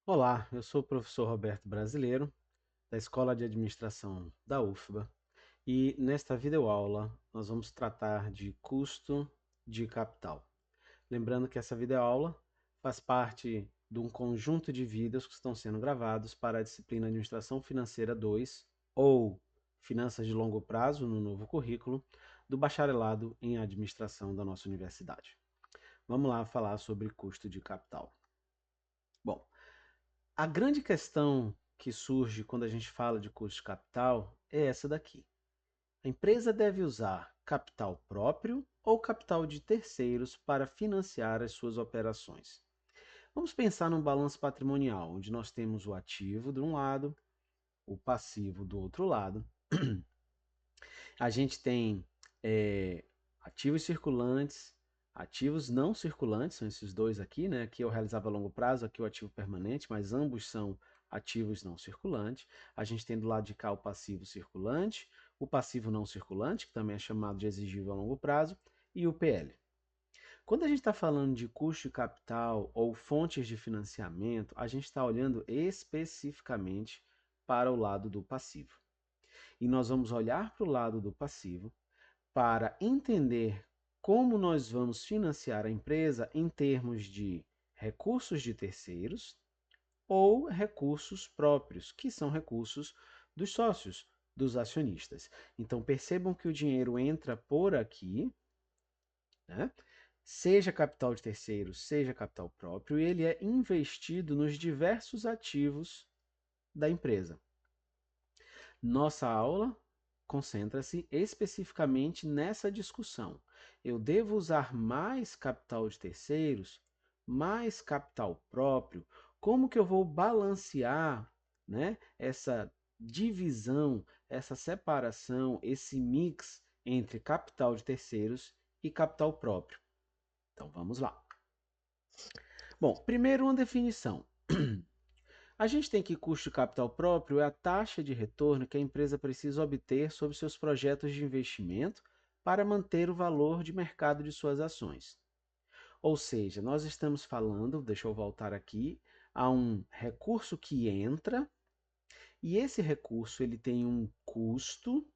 Olá, eu sou o professor Roberto Brasileiro, da Escola de Administração da UFBA, e nesta videoaula nós vamos tratar de custo de capital. Lembrando que essa videoaula faz parte de um conjunto de vídeos que estão sendo gravados para a disciplina Administração Financeira 2 ou Finanças de Longo Prazo no novo currículo do bacharelado em Administração da nossa universidade. Vamos lá falar sobre custo de capital. Bom, a grande questão que surge quando a gente fala de custo de capital é essa daqui. A empresa deve usar capital próprio ou capital de terceiros para financiar as suas operações. Vamos pensar num balanço patrimonial, onde nós temos o ativo de um lado, o passivo do outro lado. A gente tem ativos circulantes, ativos não circulantes, são esses dois aqui, né? Aqui eu realizava a longo prazo, aqui o ativo permanente, mas ambos são ativos não circulantes. A gente tem do lado de cá o passivo circulante, o passivo não circulante, que também é chamado de exigível a longo prazo, e o PL. Quando a gente está falando de custo de capital ou fontes de financiamento, a gente está olhando especificamente para o lado do passivo. E nós vamos olhar para o lado do passivo para entender como nós vamos financiar a empresa em termos de recursos de terceiros ou recursos próprios, que são recursos dos sócios, dos acionistas. Então percebam que o dinheiro entra por aqui, né? Seja capital de terceiros, seja capital próprio, e ele é investido nos diversos ativos da empresa. Nossa aula concentra-se especificamente nessa discussão. Eu devo usar mais capital de terceiros, mais capital próprio? Como que eu vou balancear, né, essa divisão, essa separação, esse mix entre capital de terceiros e capital próprio? Então vamos lá. Bom, primeiro uma definição. A gente tem que custo de capital próprio é a taxa de retorno que a empresa precisa obter sobre seus projetos de investimento para manter o valor de mercado de suas ações. Ou seja, nós estamos falando, deixa eu voltar aqui, a um recurso que entra e esse recurso ele tem um custo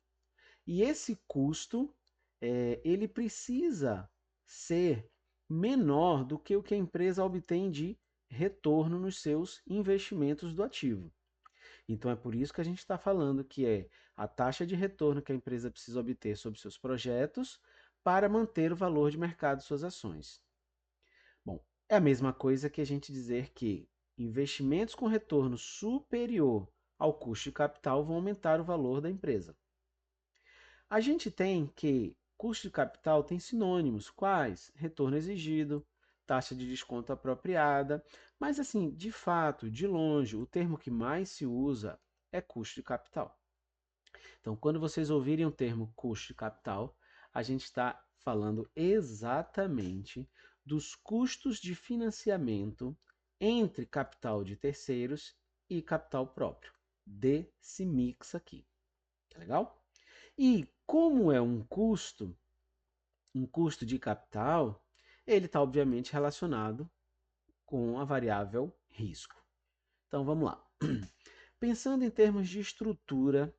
e esse custo ele precisa ser menor do que o que a empresa obtém de retorno nos seus investimentos do ativo. Então é por isso que a gente está falando que é a taxa de retorno que a empresa precisa obter sobre seus projetos para manter o valor de mercado de suas ações. Bom, é a mesma coisa que a gente dizer que investimentos com retorno superior ao custo de capital vão aumentar o valor da empresa. A gente tem que custo de capital tem sinônimos, quais? Retorno exigido, taxa de desconto apropriada, mas assim, de fato, de longe, o termo que mais se usa é custo de capital. Então, quando vocês ouvirem o termo custo de capital, a gente está falando exatamente dos custos de financiamento entre capital de terceiros e capital próprio, desse mix aqui. Tá legal? E como é um custo de capital, ele está obviamente relacionado com a variável risco. Então vamos lá. Pensando em termos de estrutura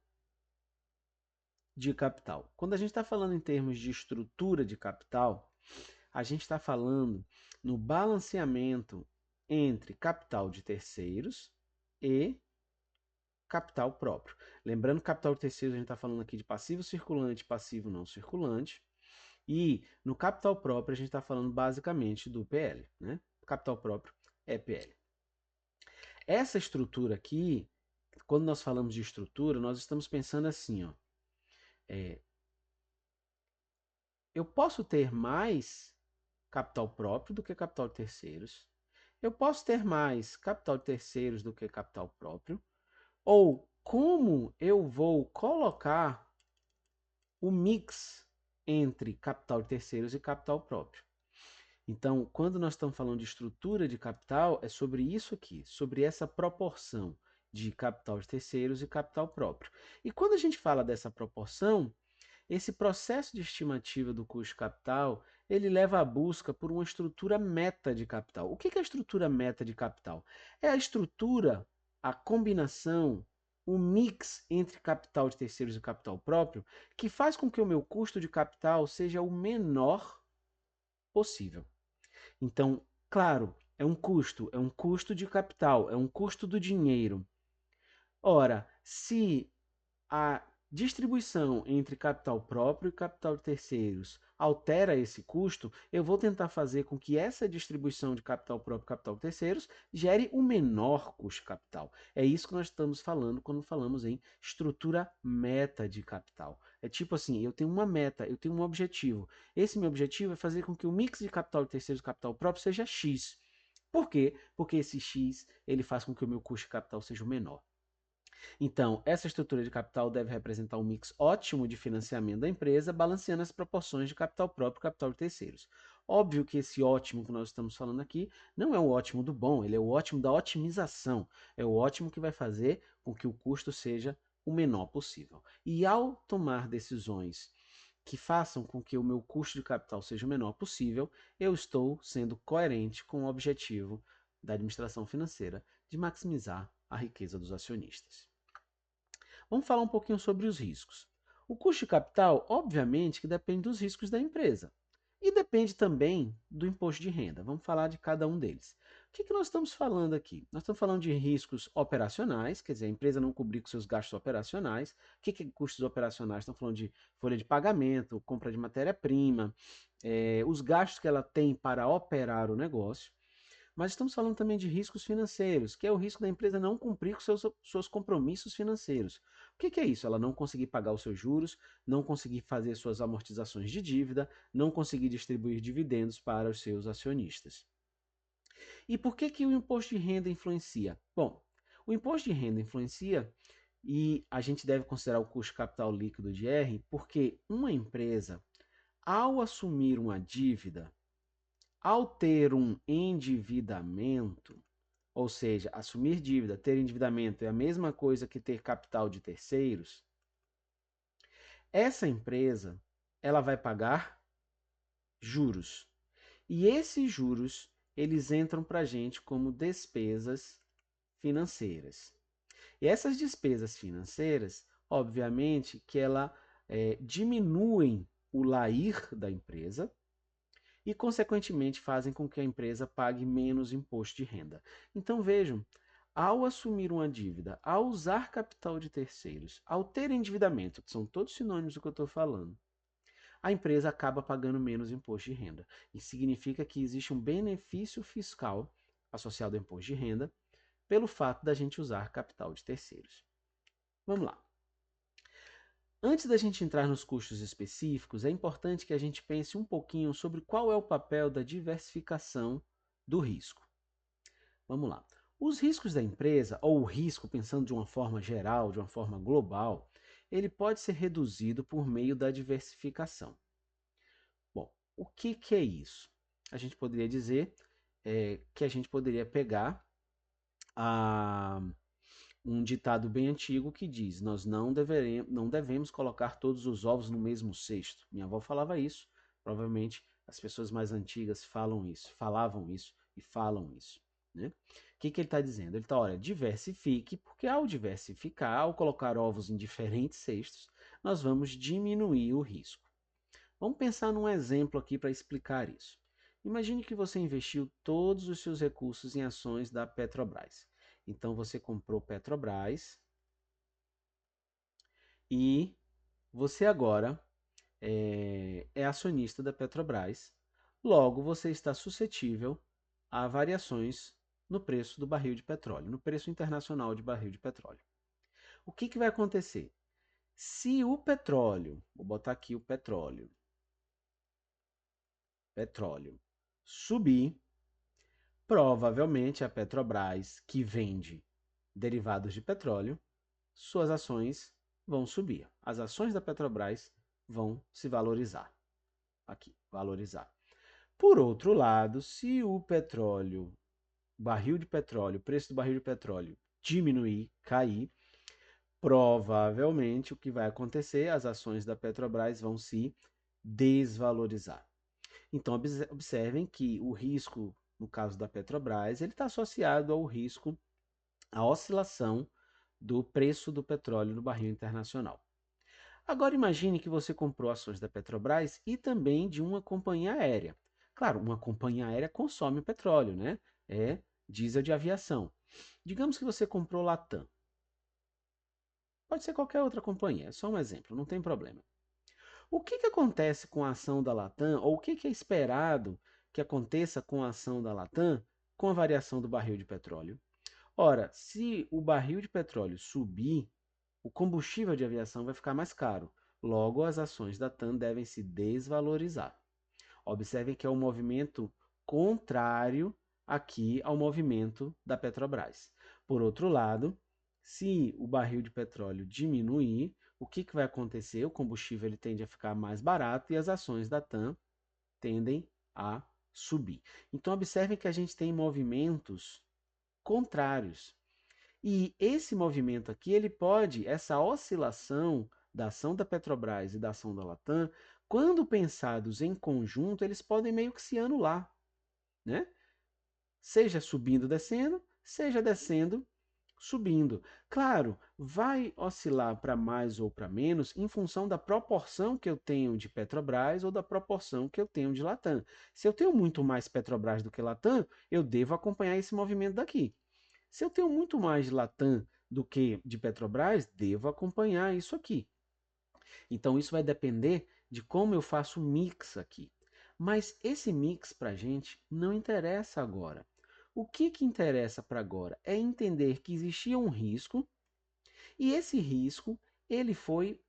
de capital. Quando a gente está falando em termos de estrutura de capital, a gente está falando no balanceamento entre capital de terceiros e capital próprio. Lembrando que capital de terceiros a gente está falando aqui de passivo circulante, passivo não circulante. E no capital próprio a gente está falando basicamente do PL, né? Capital próprio é PL. Essa estrutura aqui, quando nós falamos de estrutura, nós estamos pensando assim, ó. Eu posso ter mais capital próprio do que capital de terceiros. Eu posso ter mais capital de terceiros do que capital próprio. Ou como eu vou colocar o mix entre capital de terceiros e capital próprio. Então, quando nós estamos falando de estrutura de capital, é sobre isso aqui, sobre essa proporção de capital de terceiros e capital próprio. E quando a gente fala dessa proporção, esse processo de estimativa do custo de capital, ele leva à busca por uma estrutura meta de capital. O que é a estrutura meta de capital? É a estrutura, a combinação, o mix entre capital de terceiros e capital próprio, que faz com que o meu custo de capital seja o menor possível. Então, claro, é um custo de capital, é um custo do dinheiro. Ora, se a distribuição entre capital próprio e capital de terceiros altera esse custo, eu vou tentar fazer com que essa distribuição de capital próprio e capital de terceiros gere o menor custo de capital. É isso que nós estamos falando quando falamos em estrutura meta de capital. É tipo assim, eu tenho uma meta, eu tenho um objetivo. Esse meu objetivo é fazer com que o mix de capital de terceiros e capital próprio seja X. Por quê? Porque esse X ele faz com que o meu custo de capital seja o menor. Então, essa estrutura de capital deve representar um mix ótimo de financiamento da empresa, balanceando as proporções de capital próprio e capital de terceiros. Óbvio que esse ótimo que nós estamos falando aqui não é o ótimo do bom, ele é o ótimo da otimização. É o ótimo que vai fazer com que o custo seja o menor possível. E ao tomar decisões que façam com que o meu custo de capital seja o menor possível, eu estou sendo coerente com o objetivo da administração financeira de maximizar a riqueza dos acionistas. Vamos falar um pouquinho sobre os riscos. O custo de capital, obviamente, que depende dos riscos da empresa. E depende também do imposto de renda. Vamos falar de cada um deles. O que nós estamos falando aqui? Nós estamos falando de riscos operacionais, quer dizer, a empresa não cobrir com seus gastos operacionais. O que é custos operacionais? Estamos falando de folha de pagamento, compra de matéria-prima, os gastos que ela tem para operar o negócio. Mas estamos falando também de riscos financeiros, que é o risco da empresa não cumprir com seus compromissos financeiros. O que é isso? Ela não conseguir pagar os seus juros, não conseguir fazer suas amortizações de dívida, não conseguir distribuir dividendos para os seus acionistas. E por que o imposto de renda influencia? Bom, o imposto de renda influencia e a gente deve considerar o custo capital líquido de R, porque uma empresa, ao assumir uma dívida, ao ter um endividamento, ou seja, assumir dívida, ter endividamento é a mesma coisa que ter capital de terceiros, essa empresa ela vai pagar juros. E esses juros, eles entram para a gente como despesas financeiras. E essas despesas financeiras, obviamente, que ela diminuem o LAIR da empresa, e, consequentemente, fazem com que a empresa pague menos imposto de renda. Então, vejam, ao assumir uma dívida, ao usar capital de terceiros, ao ter endividamento, que são todos sinônimos do que eu estou falando, a empresa acaba pagando menos imposto de renda. Isso significa que existe um benefício fiscal associado ao imposto de renda pelo fato da gente usar capital de terceiros. Vamos lá. Antes da gente entrar nos custos específicos, é importante que a gente pense um pouquinho sobre qual é o papel da diversificação do risco. Vamos lá. Os riscos da empresa, ou o risco pensando de uma forma geral, de uma forma global, ele pode ser reduzido por meio da diversificação. Bom, o que é isso? A gente poderia dizer que a gente poderia pegar um ditado bem antigo que diz: nós não devemos colocar todos os ovos no mesmo cesto. Minha avó falava isso, provavelmente as pessoas mais antigas falavam isso e falam isso. Né? O que ele está dizendo? Ele está, olha, diversifique, porque ao diversificar, ao colocar ovos em diferentes cestos, nós vamos diminuir o risco. Vamos pensar num exemplo aqui para explicar isso. Imagine que você investiu todos os seus recursos em ações da Petrobras. Então você comprou Petrobras e você agora é acionista da Petrobras. Logo, você está suscetível a variações no preço do barril de petróleo, no preço internacional de barril de petróleo. O que vai acontecer? Se o petróleo, vou botar aqui o petróleo, subir, provavelmente a Petrobras, que vende derivados de petróleo, suas ações vão subir. As ações da Petrobras vão se valorizar. Aqui, valorizar. Por outro lado, se o petróleo, barril de petróleo, o preço do barril de petróleo diminuir, cair, provavelmente o que vai acontecer, as ações da Petrobras vão se desvalorizar. Então, observem que o risco, no caso da Petrobras, ele está associado ao risco, à oscilação do preço do petróleo no barril internacional. Agora imagine que você comprou ações da Petrobras e também de uma companhia aérea. Claro, uma companhia aérea consome petróleo, né? É diesel de aviação. Digamos que você comprou Latam. Pode ser qualquer outra companhia, é só um exemplo, não tem problema. O que acontece com a ação da Latam, ou o que é esperado que aconteça com a ação da Latam com a variação do barril de petróleo? Ora, se o barril de petróleo subir, o combustível de aviação vai ficar mais caro. Logo, as ações da TAM devem se desvalorizar. Observem que é um movimento contrário aqui ao movimento da Petrobras. Por outro lado, se o barril de petróleo diminuir, o que vai acontecer? O combustível ele tende a ficar mais barato e as ações da TAM tendem a subir. Então, observem que a gente tem movimentos contrários. E esse movimento aqui, ele pode, essa oscilação da ação da Petrobras e da ação da Latam, quando pensados em conjunto, eles podem meio que se anular, né? Seja subindo, descendo, seja descendo, subindo. Claro, vai oscilar para mais ou para menos em função da proporção que eu tenho de Petrobras ou da proporção que eu tenho de Latam. Se eu tenho muito mais Petrobras do que Latam, eu devo acompanhar esse movimento daqui. Se eu tenho muito mais de Latam do que de Petrobras, devo acompanhar isso aqui. Então, isso vai depender de como eu faço o mix aqui. Mas esse mix para a gente não interessa agora. O que interessa para agora é entender que existia um risco e esse risco ele foi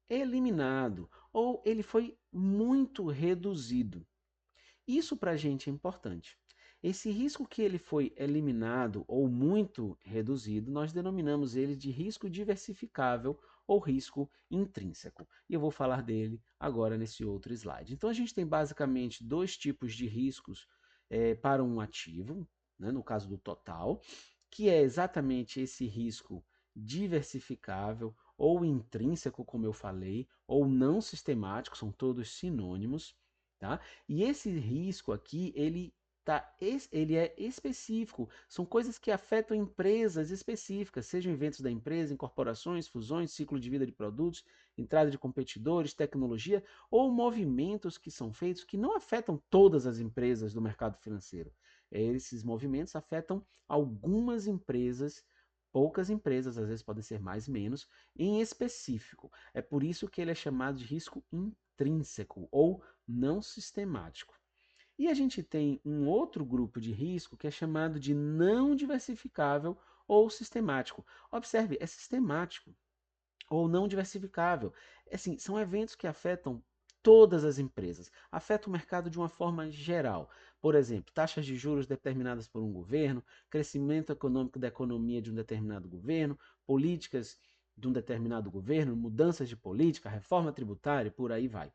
eliminado ou ele foi muito reduzido. Isso para a gente é importante. Esse risco que ele foi eliminado ou muito reduzido, nós denominamos ele de risco diversificável ou risco intrínseco. E eu vou falar dele agora nesse outro slide. Então a gente tem basicamente dois tipos de riscos para um ativo, né, no caso do total, que é exatamente esse risco diversificável ou intrínseco, como eu falei, ou não sistemático, são todos sinônimos. Tá? E esse risco aqui, ele é específico. São coisas que afetam empresas específicas, sejam eventos da empresa, incorporações, fusões, ciclo de vida de produtos, entrada de competidores, tecnologia, ou movimentos que são feitos que não afetam todas as empresas do mercado financeiro. Esses movimentos afetam algumas empresas, poucas empresas, às vezes podem ser mais menos, em específico. É por isso que ele é chamado de risco intrínseco ou não sistemático. E a gente tem um outro grupo de risco que é chamado de não diversificável ou sistemático. Observe, é sistemático ou não diversificável. Assim, são eventos que afetam todas as empresas, afetam o mercado de uma forma geral. Por exemplo, taxas de juros determinadas por um governo, crescimento econômico da economia de um determinado governo, políticas de um determinado governo, mudanças de política, reforma tributária, por aí vai.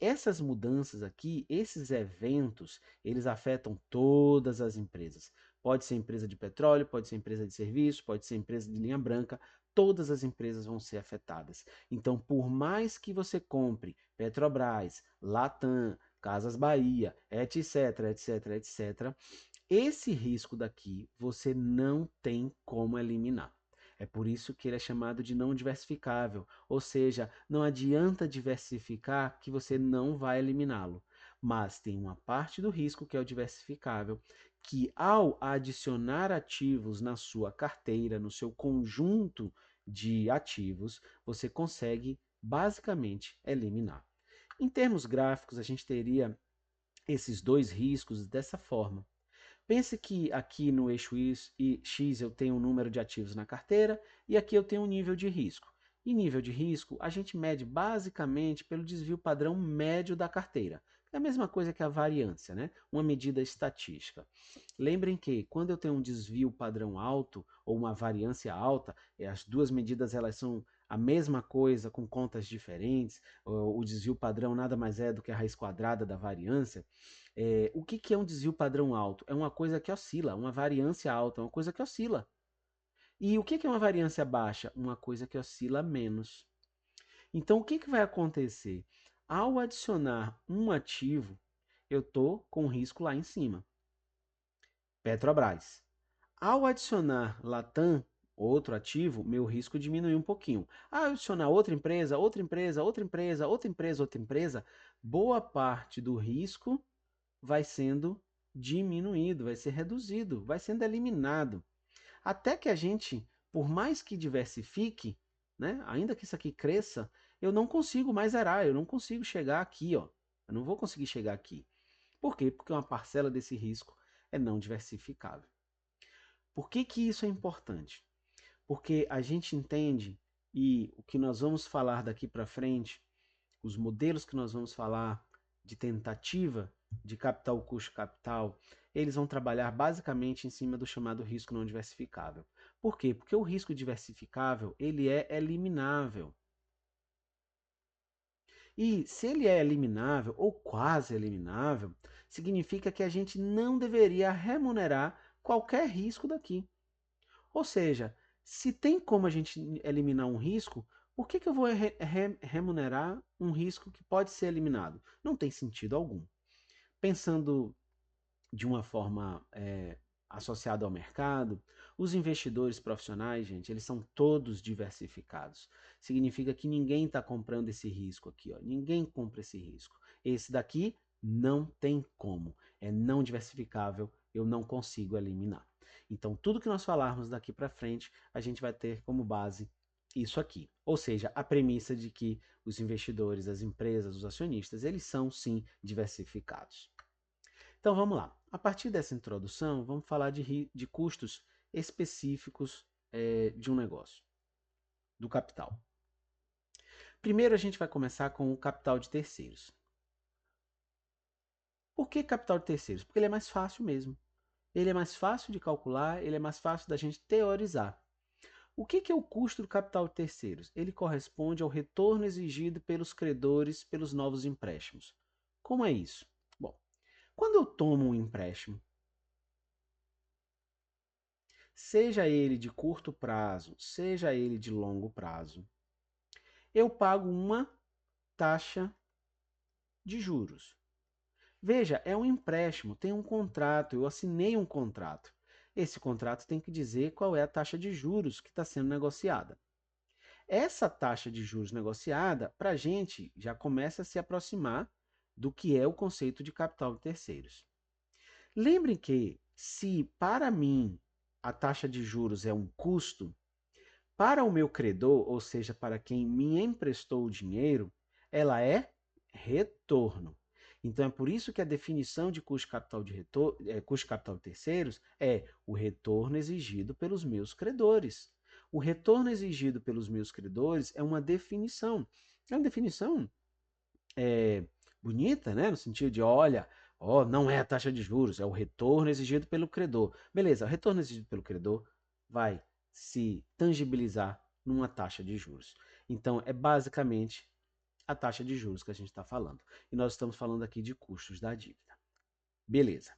Essas mudanças aqui, esses eventos, eles afetam todas as empresas. Pode ser empresa de petróleo, pode ser empresa de serviço, pode ser empresa de linha branca, todas as empresas vão ser afetadas. Então, por mais que você compre Petrobras, Latam, Casas Bahia, etc, etc, etc, esse risco daqui você não tem como eliminar. É por isso que ele é chamado de não diversificável, ou seja, não adianta diversificar que você não vai eliminá-lo. Mas tem uma parte do risco que é o diversificável, que ao adicionar ativos na sua carteira, no seu conjunto de ativos, você consegue basicamente eliminar. Em termos gráficos, a gente teria esses dois riscos dessa forma. Pense que aqui no eixo X eu tenho um número de ativos na carteira e aqui eu tenho um nível de risco. E nível de risco a gente mede basicamente pelo desvio padrão médio da carteira. É a mesma coisa que a variância, né? Uma medida estatística. Lembrem que quando eu tenho um desvio padrão alto ou uma variância alta, as duas medidas elas são a mesma coisa com contas diferentes, o desvio padrão nada mais é do que a raiz quadrada da variância. O que é um desvio padrão alto? É uma coisa que oscila, uma variância alta, é uma coisa que oscila. E o que é uma variância baixa? Uma coisa que oscila menos. Então, o que vai acontecer? Ao adicionar um ativo, eu estou com o risco lá em cima. Petrobras. Ao adicionar Latam, outro ativo, meu risco diminui um pouquinho. Ao adicionar outra empresa, outra empresa, outra empresa, outra empresa, outra empresa, boa parte do risco vai sendo diminuído, vai ser reduzido, vai sendo eliminado. Até que a gente, por mais que diversifique, né, ainda que isso aqui cresça, eu não consigo mais zerar, eu não consigo chegar aqui, ó. Eu não vou conseguir chegar aqui. Por quê? Porque uma parcela desse risco é não diversificável. Por que que isso é importante? Porque a gente entende e o que nós vamos falar daqui para frente, os modelos que nós vamos falar de tentativa de capital custo capital, eles vão trabalhar basicamente em cima do chamado risco não diversificável. Por quê? Porque o risco diversificável, ele é eliminável. E se ele é eliminável ou quase eliminável, significa que a gente não deveria remunerar qualquer risco daqui. Ou seja, se tem como a gente eliminar um risco, por que que eu vou remunerar um risco que pode ser eliminado? Não tem sentido algum. Pensando de uma forma associada ao mercado, os investidores profissionais, gente, eles são todos diversificados. Significa que ninguém está comprando esse risco aqui, ó. Ninguém compra esse risco. Esse daqui não tem como. É não diversificável, eu não consigo eliminar. Então, tudo que nós falarmos daqui para frente, a gente vai ter como base isso aqui. Ou seja, a premissa de que os investidores, as empresas, os acionistas, eles são sim diversificados. Então vamos lá. A partir dessa introdução, vamos falar de custos específicos de um negócio, do capital. Primeiro a gente vai começar com o capital de terceiros. Por que capital de terceiros? Porque ele é mais fácil mesmo. Ele é mais fácil de calcular, ele é mais fácil da gente teorizar. O que é o custo do capital de terceiros? Ele corresponde ao retorno exigido pelos credores pelos novos empréstimos. Como é isso? Bom, quando eu tomo um empréstimo, seja ele de curto prazo, seja ele de longo prazo, eu pago uma taxa de juros. Veja, é um empréstimo, tem um contrato, eu assinei um contrato. Esse contrato tem que dizer qual é a taxa de juros que está sendo negociada. Essa taxa de juros negociada, para a gente, já começa a se aproximar do que é o conceito de capital de terceiros. Lembrem que, se para mim a taxa de juros é um custo, para o meu credor, ou seja, para quem me emprestou o dinheiro, ela é retorno. Então é por isso que a definição de custo capital de custo capital de terceiros é o retorno exigido pelos meus credores. O retorno exigido pelos meus credores é uma definição. É uma definição bonita, né? No sentido de, olha, ó, não é a taxa de juros, é o retorno exigido pelo credor. Beleza, o retorno exigido pelo credor vai se tangibilizar numa taxa de juros. Então, é basicamente a taxa de juros que a gente está falando. E nós estamos falando aqui de custos da dívida. Beleza.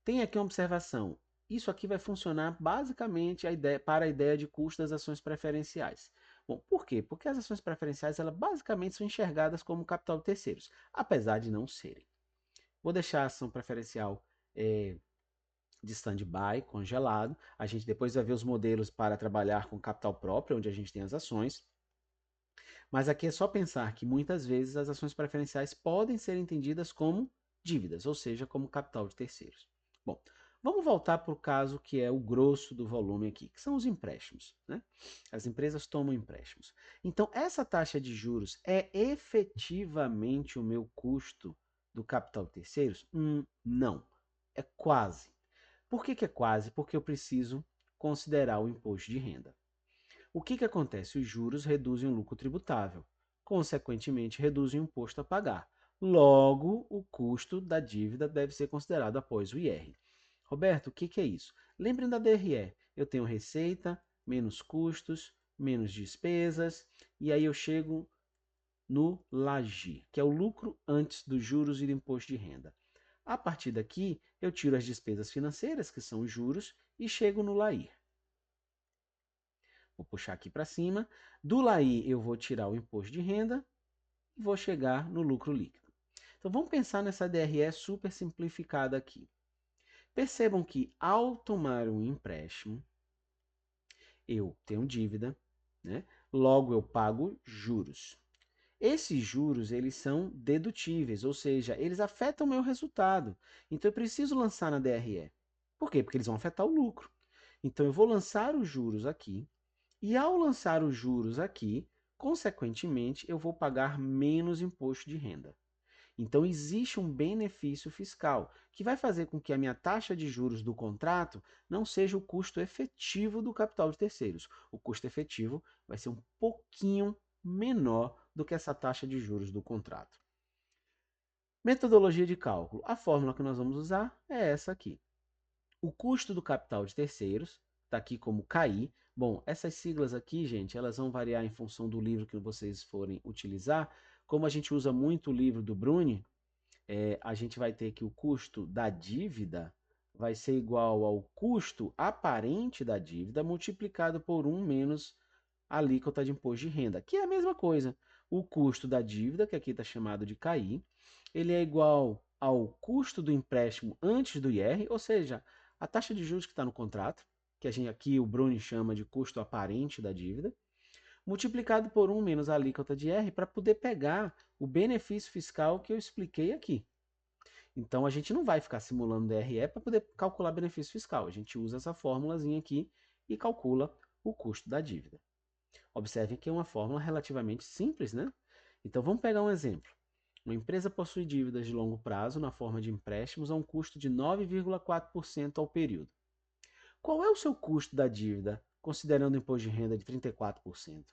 Tem aqui uma observação. Isso aqui vai funcionar basicamente para a ideia de custo das ações preferenciais. Bom, por quê? Porque as ações preferenciais, elas basicamente são enxergadas como capital de terceiros, apesar de não serem. Vou deixar a ação preferencial de stand-by, congelado. A gente depois vai ver os modelos para trabalhar com capital próprio, onde a gente tem as ações. Mas aqui é só pensar que muitas vezes as ações preferenciais podem ser entendidas como dívidas, ou seja, como capital de terceiros. Bom, vamos voltar para o caso que é o grosso do volume aqui, que são os empréstimos, né? As empresas tomam empréstimos. Então, essa taxa de juros é efetivamente o meu custo do capital de terceiros? Não, é quase. Por que é quase? Porque eu preciso considerar o imposto de renda. O que acontece? Os juros reduzem o lucro tributável, consequentemente, reduzem o imposto a pagar. Logo, o custo da dívida deve ser considerado após o IR. Roberto, o que é isso? Lembrem da DRE. Eu tenho receita, menos custos, menos despesas, e aí eu chego no LAGI, que é o lucro antes dos juros e do imposto de renda. A partir daqui, eu tiro as despesas financeiras, que são os juros, e chego no LAIR. Vou puxar aqui para cima. Do LAI eu vou tirar o imposto de renda e vou chegar no lucro líquido. Então vamos pensar nessa DRE super simplificada aqui. Percebam que ao tomar um empréstimo, eu tenho dívida, né? Logo eu pago juros. Esses juros, eles são dedutíveis, ou seja, eles afetam o meu resultado. Então eu preciso lançar na DRE. Por quê? Porque eles vão afetar o lucro. Então eu vou lançar os juros aqui, e ao lançar os juros aqui, consequentemente, eu vou pagar menos imposto de renda. Então, existe um benefício fiscal que vai fazer com que a minha taxa de juros do contrato não seja o custo efetivo do capital de terceiros. O custo efetivo vai ser um pouquinho menor do que essa taxa de juros do contrato. Metodologia de cálculo. A fórmula que nós vamos usar é essa aqui. O custo do capital de terceiros está aqui como CAI. Bom, essas siglas aqui, gente, elas vão variar em função do livro que vocês forem utilizar. Como a gente usa muito o livro do Bruni, a gente vai ter que o custo da dívida vai ser igual ao custo aparente da dívida multiplicado por 1 menos a alíquota de imposto de renda, que é a mesma coisa. O custo da dívida, que aqui está chamado de CAI, ele é igual ao custo do empréstimo antes do IR, ou seja, a taxa de juros que está no contrato, que a gente aqui o Bruni chama de custo aparente da dívida, multiplicado por 1 menos a alíquota de R para poder pegar o benefício fiscal que eu expliquei aqui. Então, a gente não vai ficar simulando DRE para poder calcular benefício fiscal. A gente usa essa fórmulazinha aqui e calcula o custo da dívida. Observem que é uma fórmula relativamente simples, né? Então, vamos pegar um exemplo. Uma empresa possui dívidas de longo prazo na forma de empréstimos a um custo de 9,4% ao período. Qual é o seu custo da dívida, considerando o imposto de renda de 34%?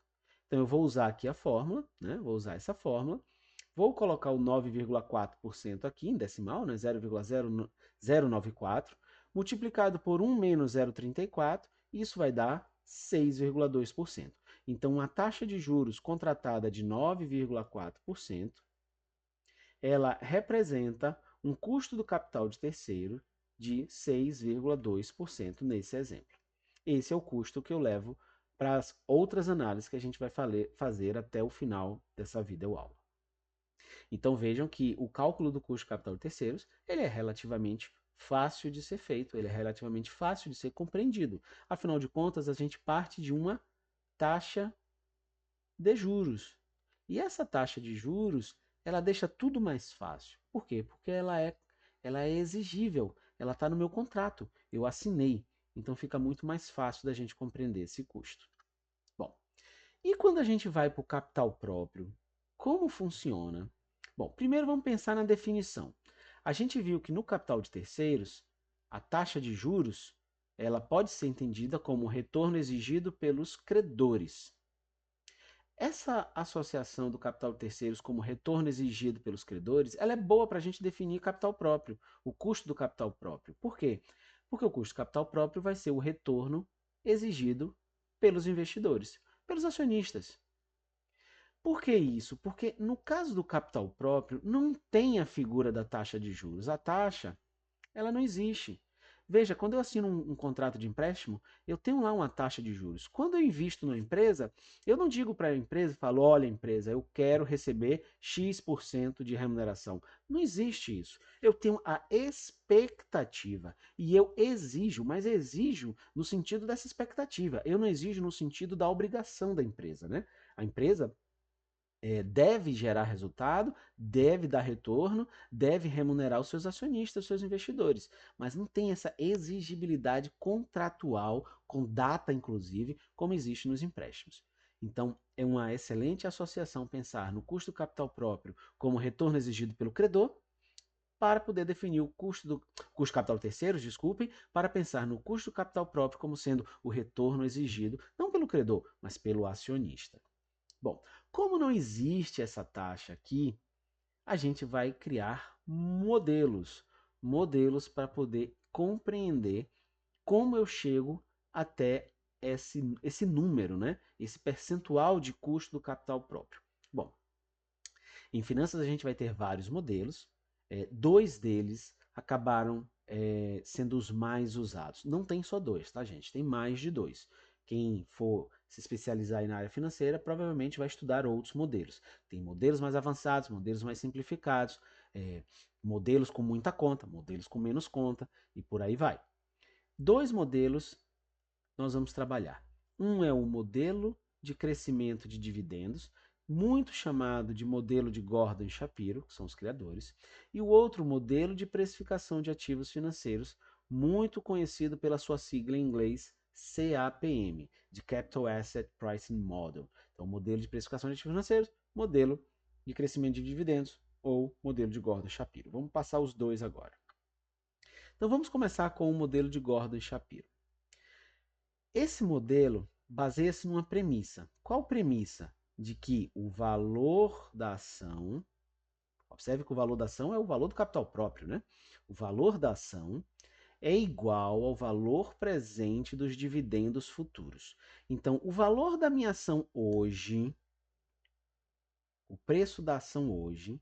Então, eu vou usar aqui a fórmula, né? Vou usar essa fórmula. Vou colocar o 9,4% aqui em decimal, né? 0,094, multiplicado por 1 menos 0,34, isso vai dar 6,2%. Então, a taxa de juros contratada de 9,4%, ela representa um custo do capital de terceiro de 6,2% nesse exemplo. Esse é o custo que eu levo para as outras análises que a gente vai fazer até o final dessa videoaula. Então vejam que o cálculo do custo de capital de terceiros, ele é relativamente fácil de ser feito, ele é relativamente fácil de ser compreendido. Afinal de contas, a gente parte de uma taxa de juros. E essa taxa de juros, ela deixa tudo mais fácil. Por quê? Porque ela é exigível, ela está no meu contrato, eu assinei. Então fica muito mais fácil da gente compreender esse custo. Bom, e quando a gente vai para o capital próprio, como funciona? Bom, primeiro vamos pensar na definição. A gente viu que no capital de terceiros, a taxa de juros, ela pode ser entendida como o retorno exigido pelos credores. Essa associação do capital de terceiros como retorno exigido pelos credores, ela é boa para a gente definir capital próprio, o custo do capital próprio. Por quê? Porque o custo do capital próprio vai ser o retorno exigido pelos investidores, pelos acionistas. Por que isso? Porque no caso do capital próprio, não tem a figura da taxa de juros. A taxa, ela não existe. Veja, quando eu assino um contrato de empréstimo, eu tenho lá uma taxa de juros. Quando eu invisto numa empresa, eu não digo para a empresa, falo, olha empresa, eu quero receber X% de remuneração. Não existe isso. Eu tenho a expectativa e eu exijo, mas exijo no sentido dessa expectativa. Eu não exijo no sentido da obrigação da empresa, né? A empresa deve gerar resultado, deve dar retorno, deve remunerar os seus acionistas, os seus investidores, mas não tem essa exigibilidade contratual, com data inclusive, como existe nos empréstimos. Então, é uma excelente associação pensar no custo do capital próprio como retorno exigido pelo credor, para poder definir o custo capital terceiros, desculpem, para pensar no custo do capital próprio como sendo o retorno exigido, não pelo credor, mas pelo acionista. Bom, como não existe essa taxa aqui, a gente vai criar modelos para poder compreender como eu chego até esse número, né? Esse percentual de custo do capital próprio. Bom, em finanças a gente vai ter vários modelos, dois deles acabaram sendo os mais usados. Não tem só dois, tá, gente? Tem mais de dois. Quem for se especializar na área financeira provavelmente vai estudar outros modelos. Tem modelos mais avançados, modelos mais simplificados. modelos com muita conta, modelos com menos conta e por aí vai. Dois modelos nós vamos trabalhar. Um é o modelo de crescimento de dividendos, muito chamado de modelo de Gordon e Shapiro, que são os criadores, e o outro modelo de precificação de ativos financeiros, muito conhecido pela sua sigla em inglês CAPM, de Capital Asset Pricing Model. Então, modelo de precificação de ativos financeiros, modelo de crescimento de dividendos ou modelo de Gordon e Shapiro. Vamos passar os dois agora. Então, vamos começar com o modelo de Gordon e Shapiro. Esse modelo baseia-se numa premissa. Qual premissa? De que o valor da ação, observe que o valor da ação é o valor do capital próprio, né? O valor da ação é igual ao valor presente dos dividendos futuros. Então, o valor da minha ação hoje, o preço da ação hoje,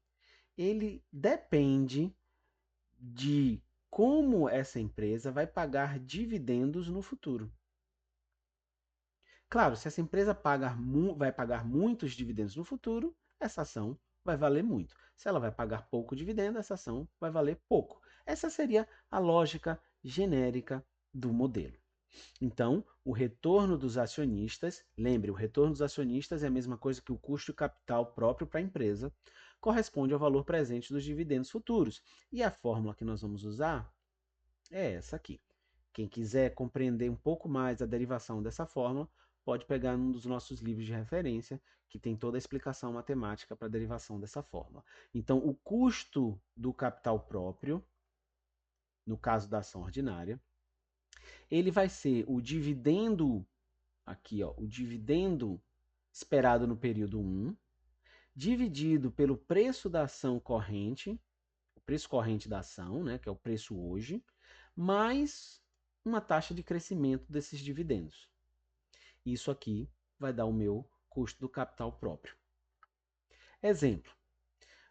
ele depende de como essa empresa vai pagar dividendos no futuro. Claro, se essa empresa vai pagar muitos dividendos no futuro, essa ação vai valer muito. Se ela vai pagar pouco dividendo, essa ação vai valer pouco. Essa seria a lógica genérica do modelo. Então, o retorno dos acionistas, lembre, o retorno dos acionistas é a mesma coisa que o custo de capital próprio para a empresa, corresponde ao valor presente dos dividendos futuros. E a fórmula que nós vamos usar é essa aqui. Quem quiser compreender um pouco mais a derivação dessa fórmula, pode pegar um dos nossos livros de referência, que tem toda a explicação matemática para a derivação dessa fórmula. Então, o custo do capital próprio, no caso da ação ordinária, ele vai ser o dividendo, aqui, ó, o dividendo esperado no período 1, dividido pelo preço da ação corrente, o preço corrente da ação, né, que é o preço hoje, mais uma taxa de crescimento desses dividendos. Isso aqui vai dar o meu custo do capital próprio. Exemplo,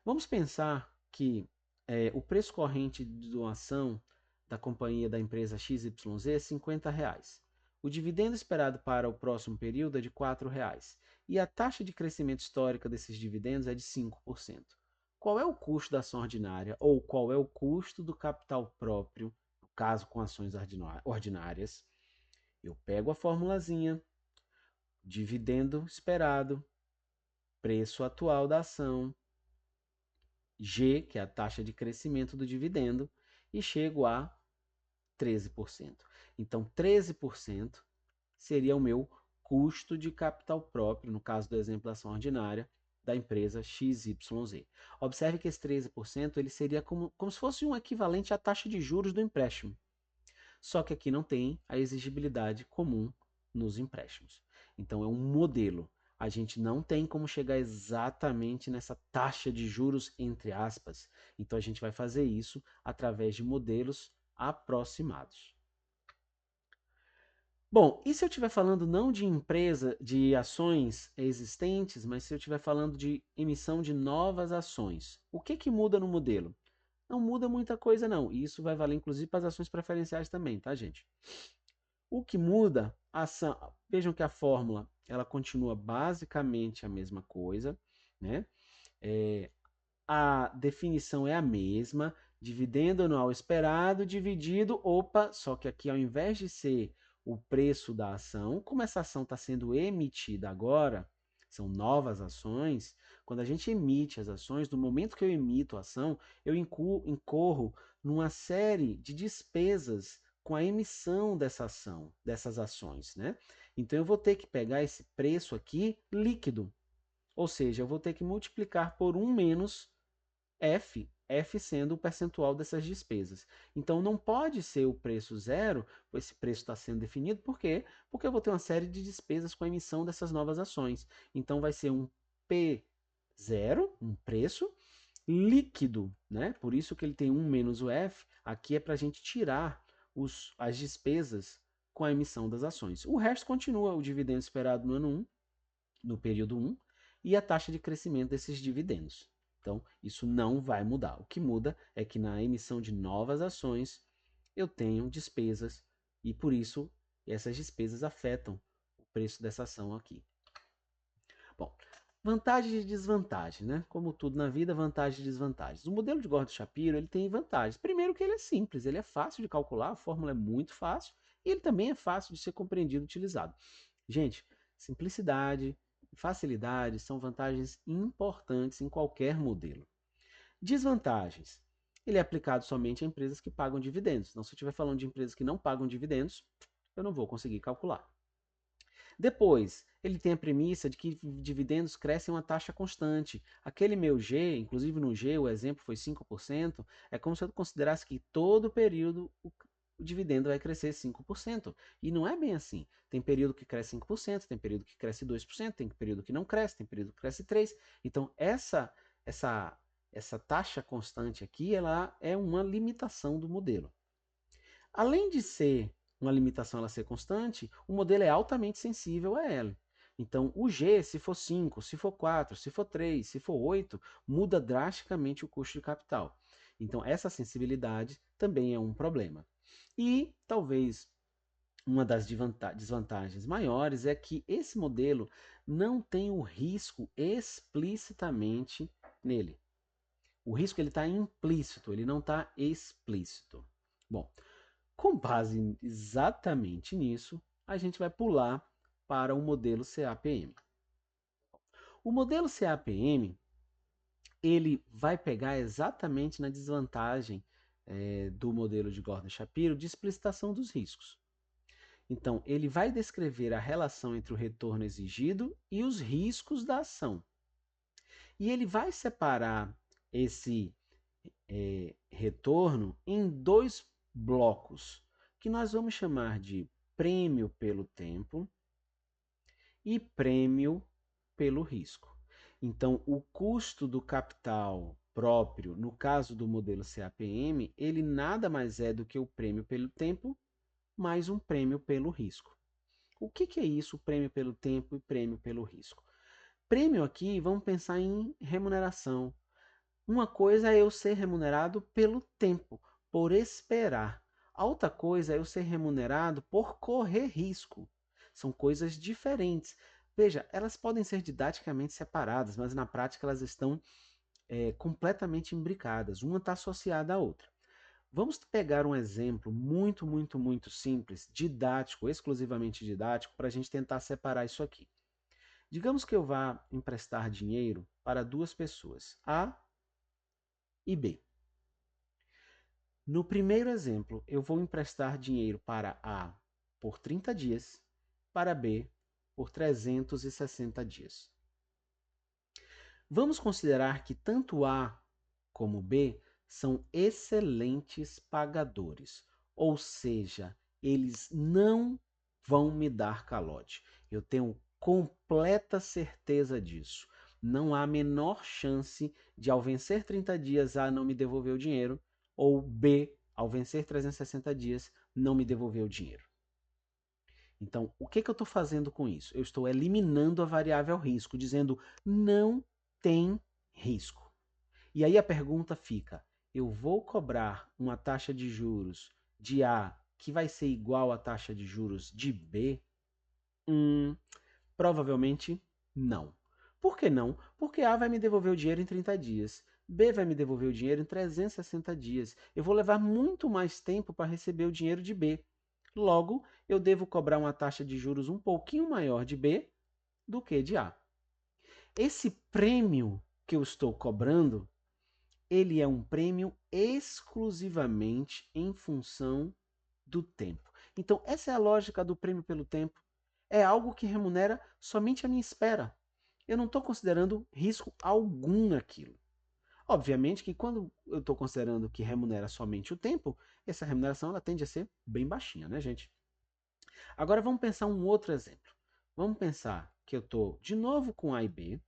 vamos pensar que o preço corrente de uma ação da companhia da empresa XYZ é R$50. O dividendo esperado para o próximo período é de R$4. E a taxa de crescimento histórica desses dividendos é de 5%. Qual é o custo da ação ordinária ou qual é o custo do capital próprio, no caso com ações ordinárias? Eu pego a formulazinha, dividendo esperado, preço atual da ação, G, que é a taxa de crescimento do dividendo, e chego a 13%. Então, 13% seria o meu custo de capital próprio, no caso do exemplo da ação ordinária, da empresa XYZ. Observe que esse 13% ele seria como se fosse um equivalente à taxa de juros do empréstimo. Só que aqui não tem a exigibilidade comum nos empréstimos. Então, é um modelo. A gente não tem como chegar exatamente nessa taxa de juros, entre aspas. Então, a gente vai fazer isso através de modelos aproximados. Bom, e se eu estiver falando não de empresa, de ações existentes, mas se eu estiver falando de emissão de novas ações, o que muda no modelo? Não muda muita coisa, não. E isso vai valer, inclusive, para as ações preferenciais também, tá, gente? O que muda, vejam que a fórmula ela continua basicamente a mesma coisa, né? A definição é a mesma, dividendo anual esperado dividido, opa, só que aqui ao invés de ser o preço da ação, como essa ação está sendo emitida agora, são novas ações, quando a gente emite as ações, no momento que eu emito a ação, eu incorro numa série de despesas com a emissão dessa ação, dessas ações, né? Então eu vou ter que pegar esse preço aqui líquido, ou seja, eu vou ter que multiplicar por 1 menos F sendo o percentual dessas despesas. Então não pode ser o preço zero, esse preço está sendo definido, por quê? Porque eu vou ter uma série de despesas com a emissão dessas novas ações. Então vai ser um P0, um preço, líquido, né? Por isso que ele tem 1 menos o F, aqui é para a gente tirar as despesas com a emissão das ações. O resto continua o dividendo esperado no ano 1, no período 1, e a taxa de crescimento desses dividendos. Então, isso não vai mudar. O que muda é que na emissão de novas ações eu tenho despesas e por isso essas despesas afetam o preço dessa ação aqui. Bom, Vantagens e desvantagens, né? Como tudo na vida, vantagens e desvantagens. O modelo de Gordon-Shapiro, ele tem vantagens. Primeiro que ele é simples, ele é fácil de calcular, a fórmula é muito fácil e ele também é fácil de ser compreendido e utilizado. Gente, simplicidade e facilidade são vantagens importantes em qualquer modelo. Desvantagens. Ele é aplicado somente a empresas que pagam dividendos. Então, se eu estiver falando de empresas que não pagam dividendos, eu não vou conseguir calcular. Depois, ele tem a premissa de que dividendos crescem uma taxa constante. Aquele meu G, inclusive no G o exemplo foi 5%, é como se eu considerasse que todo período o dividendo vai crescer 5%. E não é bem assim. Tem período que cresce 5%, tem período que cresce 2%, tem período que não cresce, tem período que cresce 3%. Então, essa taxa constante aqui, ela é uma limitação do modelo. Além de ser uma limitação ela ser constante, o modelo é altamente sensível a ela. Então, o G, se for 5, se for 4, se for 3, se for 8, muda drasticamente o custo de capital. Então, essa sensibilidade também é um problema. E talvez uma das desvantagens maiores é que esse modelo não tem o risco explicitamente nele. O risco ele está implícito, ele não está explícito. Bom, com base exatamente nisso, a gente vai pular para o modelo CAPM. O modelo CAPM ele vai pegar exatamente na desvantagem do modelo de Gordon-Shapiro de explicitação dos riscos. Então, ele vai descrever a relação entre o retorno exigido e os riscos da ação. E ele vai separar esse retorno em dois blocos, que nós vamos chamar de prêmio pelo tempo e prêmio pelo risco. Então, o custo do capital próprio, no caso do modelo CAPM, ele nada mais é do que o prêmio pelo tempo mais um prêmio pelo risco. O que é isso, prêmio pelo tempo e prêmio pelo risco? Prêmio aqui, vamos pensar em remuneração. Uma coisa é eu ser remunerado pelo tempo, por esperar. A outra coisa é eu ser remunerado por correr risco. São coisas diferentes. Veja, elas podem ser didaticamente separadas, mas na prática elas estão completamente imbricadas. Uma está associada à outra. Vamos pegar um exemplo muito simples, didático, exclusivamente didático, para a gente tentar separar isso aqui. Digamos que eu vá emprestar dinheiro para duas pessoas, A e B. No primeiro exemplo, eu vou emprestar dinheiro para A por 30 dias, para B por 360 dias. Vamos considerar que tanto A como B são excelentes pagadores, ou seja, eles não vão me dar calote. Eu tenho completa certeza disso. Não há a menor chance de, ao vencer 30 dias, A não me devolver o dinheiro, ou B, ao vencer 360 dias, não me devolver o dinheiro. Então, o que eu estou fazendo com isso? Eu estou eliminando a variável risco, dizendo não tem risco. E aí a pergunta fica: eu vou cobrar uma taxa de juros de A que vai ser igual à taxa de juros de B? Provavelmente não. Por que não? Porque A vai me devolver o dinheiro em 30 dias. B vai me devolver o dinheiro em 360 dias. Eu vou levar muito mais tempo para receber o dinheiro de B. Logo, eu devo cobrar uma taxa de juros um pouquinho maior de B do que de A. Esse prêmio que eu estou cobrando, ele é um prêmio exclusivamente em função do tempo. Então, essa é a lógica do prêmio pelo tempo. É algo que remunera somente a minha espera. Eu não estou considerando risco algum naquilo. Obviamente que quando eu estou considerando que remunera somente o tempo, essa remuneração ela tende a ser bem baixinha, né, gente? Agora vamos pensar um outro exemplo. Vamos pensar que eu estou de novo com A e B,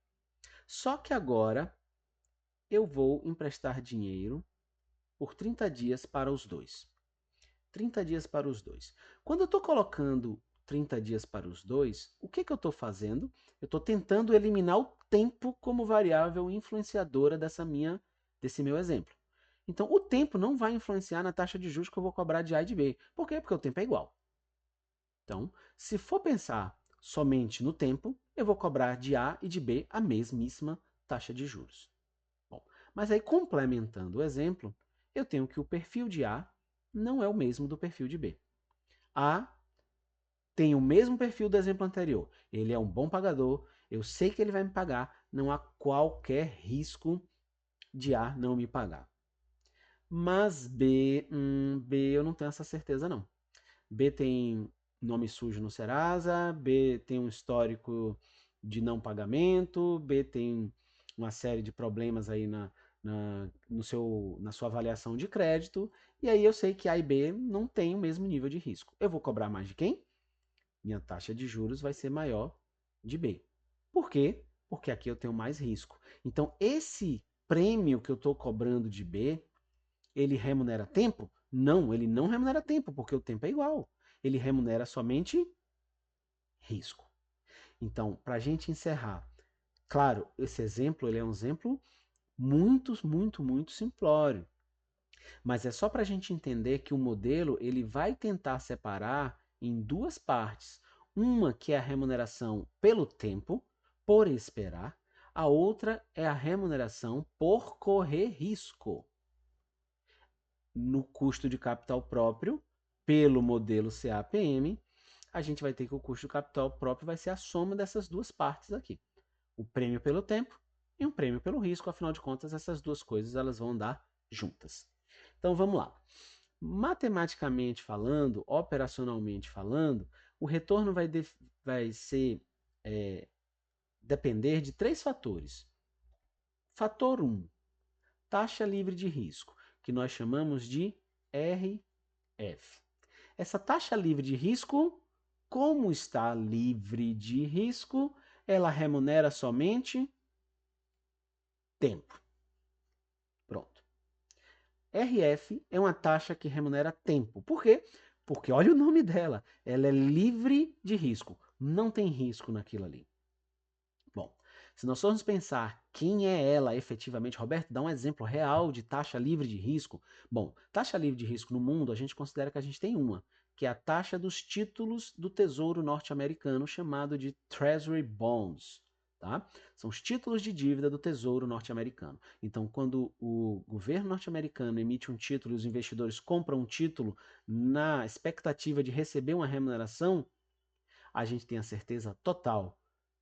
só que agora eu vou emprestar dinheiro por 30 dias para os dois. 30 dias para os dois. Quando eu estou colocando 30 dias para os dois, o que eu estou fazendo? Eu estou tentando eliminar o tempo como variável influenciadora desse meu exemplo. Então, o tempo não vai influenciar na taxa de juros que eu vou cobrar de A e de B. Por quê? Porque o tempo é igual. Então, se for pensar somente no tempo, eu vou cobrar de A e de B a mesmíssima taxa de juros. Bom, mas aí complementando o exemplo, eu tenho que o perfil de A não é o mesmo do perfil de B. A tem o mesmo perfil do exemplo anterior. Ele é um bom pagador, eu sei que ele vai me pagar, não há qualquer risco de A não me pagar. Mas B eu não tenho essa certeza não. B tem nome sujo no Serasa, B tem um histórico de não pagamento, B tem uma série de problemas aí na sua avaliação de crédito, e aí eu sei que A e B não têm o mesmo nível de risco. Eu vou cobrar mais de quem? Minha taxa de juros vai ser maior de B. Por quê? Porque aqui eu tenho mais risco. Então, esse prêmio que eu estou cobrando de B, ele remunera tempo? Não, ele não remunera tempo, porque o tempo é igual. Ele remunera somente risco. Então, para a gente encerrar, claro, esse exemplo ele é um exemplo muito simplório. Mas é só para a gente entender que o modelo ele vai tentar separar em duas partes. Uma que é a remuneração pelo tempo, por esperar. A outra é a remuneração por correr risco. No custo de capital próprio, pelo modelo CAPM, a gente vai ter que o custo de capital próprio vai ser a soma dessas duas partes aqui. O prêmio pelo tempo e um prêmio pelo risco, afinal de contas, essas duas coisas elas vão andar juntas. Então vamos lá. Matematicamente falando, operacionalmente falando, o retorno vai ser depender de três fatores. Fator 1, taxa livre de risco, que nós chamamos de RF. Essa taxa livre de risco, como está livre de risco, ela remunera somente tempo. Pronto. RF é uma taxa que remunera tempo. Por quê? Porque olha o nome dela. Ela é livre de risco. Não tem risco naquilo ali. Bom, se nós formos pensar quem é ela efetivamente, Roberto, dá um exemplo real de taxa livre de risco. Bom, taxa livre de risco no mundo, a gente considera que a gente tem uma, que é a taxa dos títulos do Tesouro norte-americano, chamado de Treasury Bonds. Tá? São os títulos de dívida do Tesouro norte-americano. Então, quando o governo norte-americano emite um título e os investidores compram um título na expectativa de receber uma remuneração, a gente tem a certeza total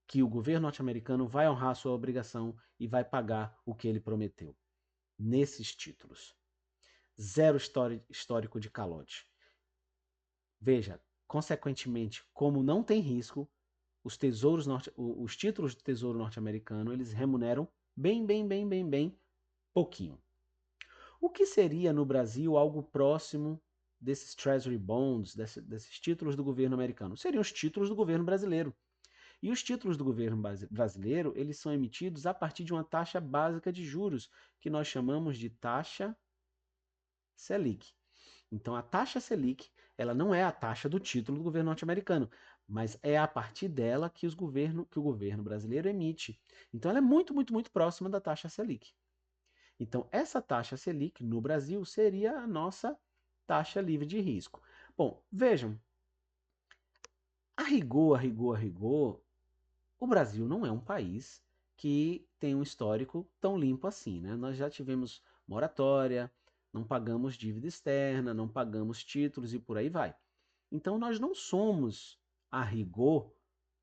que o governo norte-americano vai honrar a sua obrigação e vai pagar o que ele prometeu nesses títulos. Zero histórico de calote. Veja, consequentemente, como não tem risco, os títulos do Tesouro norte-americano, eles remuneram bem pouquinho. O que seria no Brasil algo próximo desses Treasury Bonds, desses títulos do governo americano? Seriam os títulos do governo brasileiro. E os títulos do governo brasileiro, eles são emitidos a partir de uma taxa básica de juros, que nós chamamos de taxa Selic. Então, a taxa Selic, ela não é a taxa do título do governo norte-americano, mas é a partir dela que o governo brasileiro emite. Então, ela é muito próxima da taxa Selic. Então, essa taxa Selic no Brasil seria a nossa taxa livre de risco. Bom, vejam, a rigor, o Brasil não é um país que tem um histórico tão limpo assim, né? Nós já tivemos moratória, não pagamos dívida externa, não pagamos títulos e por aí vai. Então nós não somos, a rigor,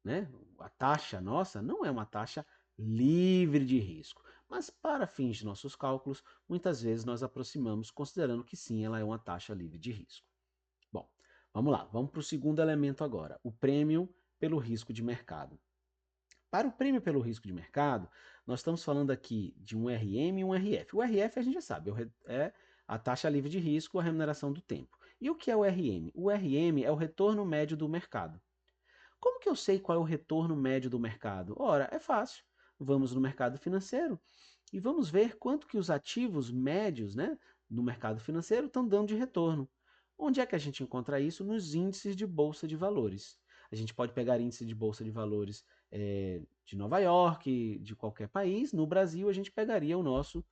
né? A taxa nossa não é uma taxa livre de risco. Mas para fins de nossos cálculos, muitas vezes nós aproximamos considerando que sim, ela é uma taxa livre de risco. Bom, vamos lá, vamos para o segundo elemento agora, o prêmio pelo risco de mercado. Para o prêmio pelo risco de mercado, nós estamos falando aqui de um RM e um RF. O RF a gente já sabe, é a taxa livre de risco, a remuneração do tempo. E o que é o RM? O RM é o retorno médio do mercado. Como que eu sei qual é o retorno médio do mercado? Ora, é fácil. Vamos no mercado financeiro e vamos ver quanto que os ativos médios, né, no mercado financeiro estão dando de retorno. Onde é que a gente encontra isso? Nos índices de bolsa de valores. A gente pode pegar índice de bolsa de valores de Nova York, de qualquer país. No Brasil, a gente pegaria o nosso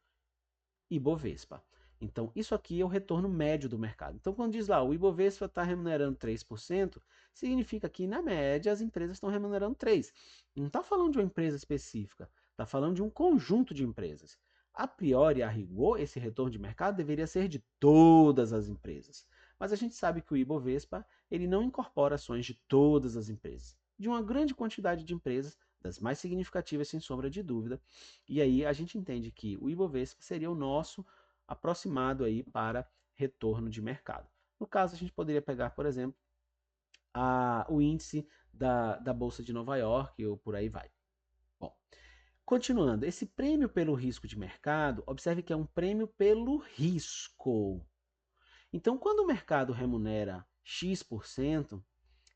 Ibovespa. Então, isso aqui é o retorno médio do mercado. Então, quando diz lá, o Ibovespa está remunerando 3%, significa que, na média, as empresas estão remunerando 3%. Não está falando de uma empresa específica, está falando de um conjunto de empresas. A priori, a rigor, esse retorno de mercado deveria ser de todas as empresas. Mas a gente sabe que o Ibovespa ele não incorpora ações de todas as empresas, de uma grande quantidade de empresas, das mais significativas, sem sombra de dúvida. E aí a gente entende que o Ibovespa seria o nosso aproximado aí para retorno de mercado. No caso, a gente poderia pegar, por exemplo, o índice da Bolsa de Nova York ou por aí vai. Bom, continuando, esse prêmio pelo risco de mercado, observe que é um prêmio pelo risco. Então, quando o mercado remunera X%,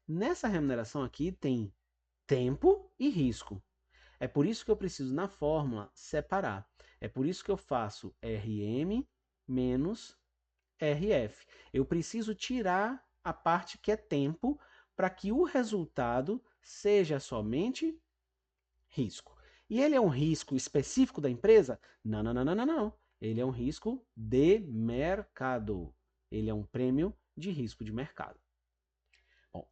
nessa remuneração aqui tem tempo e risco. É por isso que eu preciso, na fórmula, separar. É por isso que eu faço RM menos RF. Eu preciso tirar a parte que é tempo para que o resultado seja somente risco. E ele é um risco específico da empresa? Não, não, não, não, não, não. Ele é um risco de mercado. Ele é um prêmio de risco de mercado. Bom,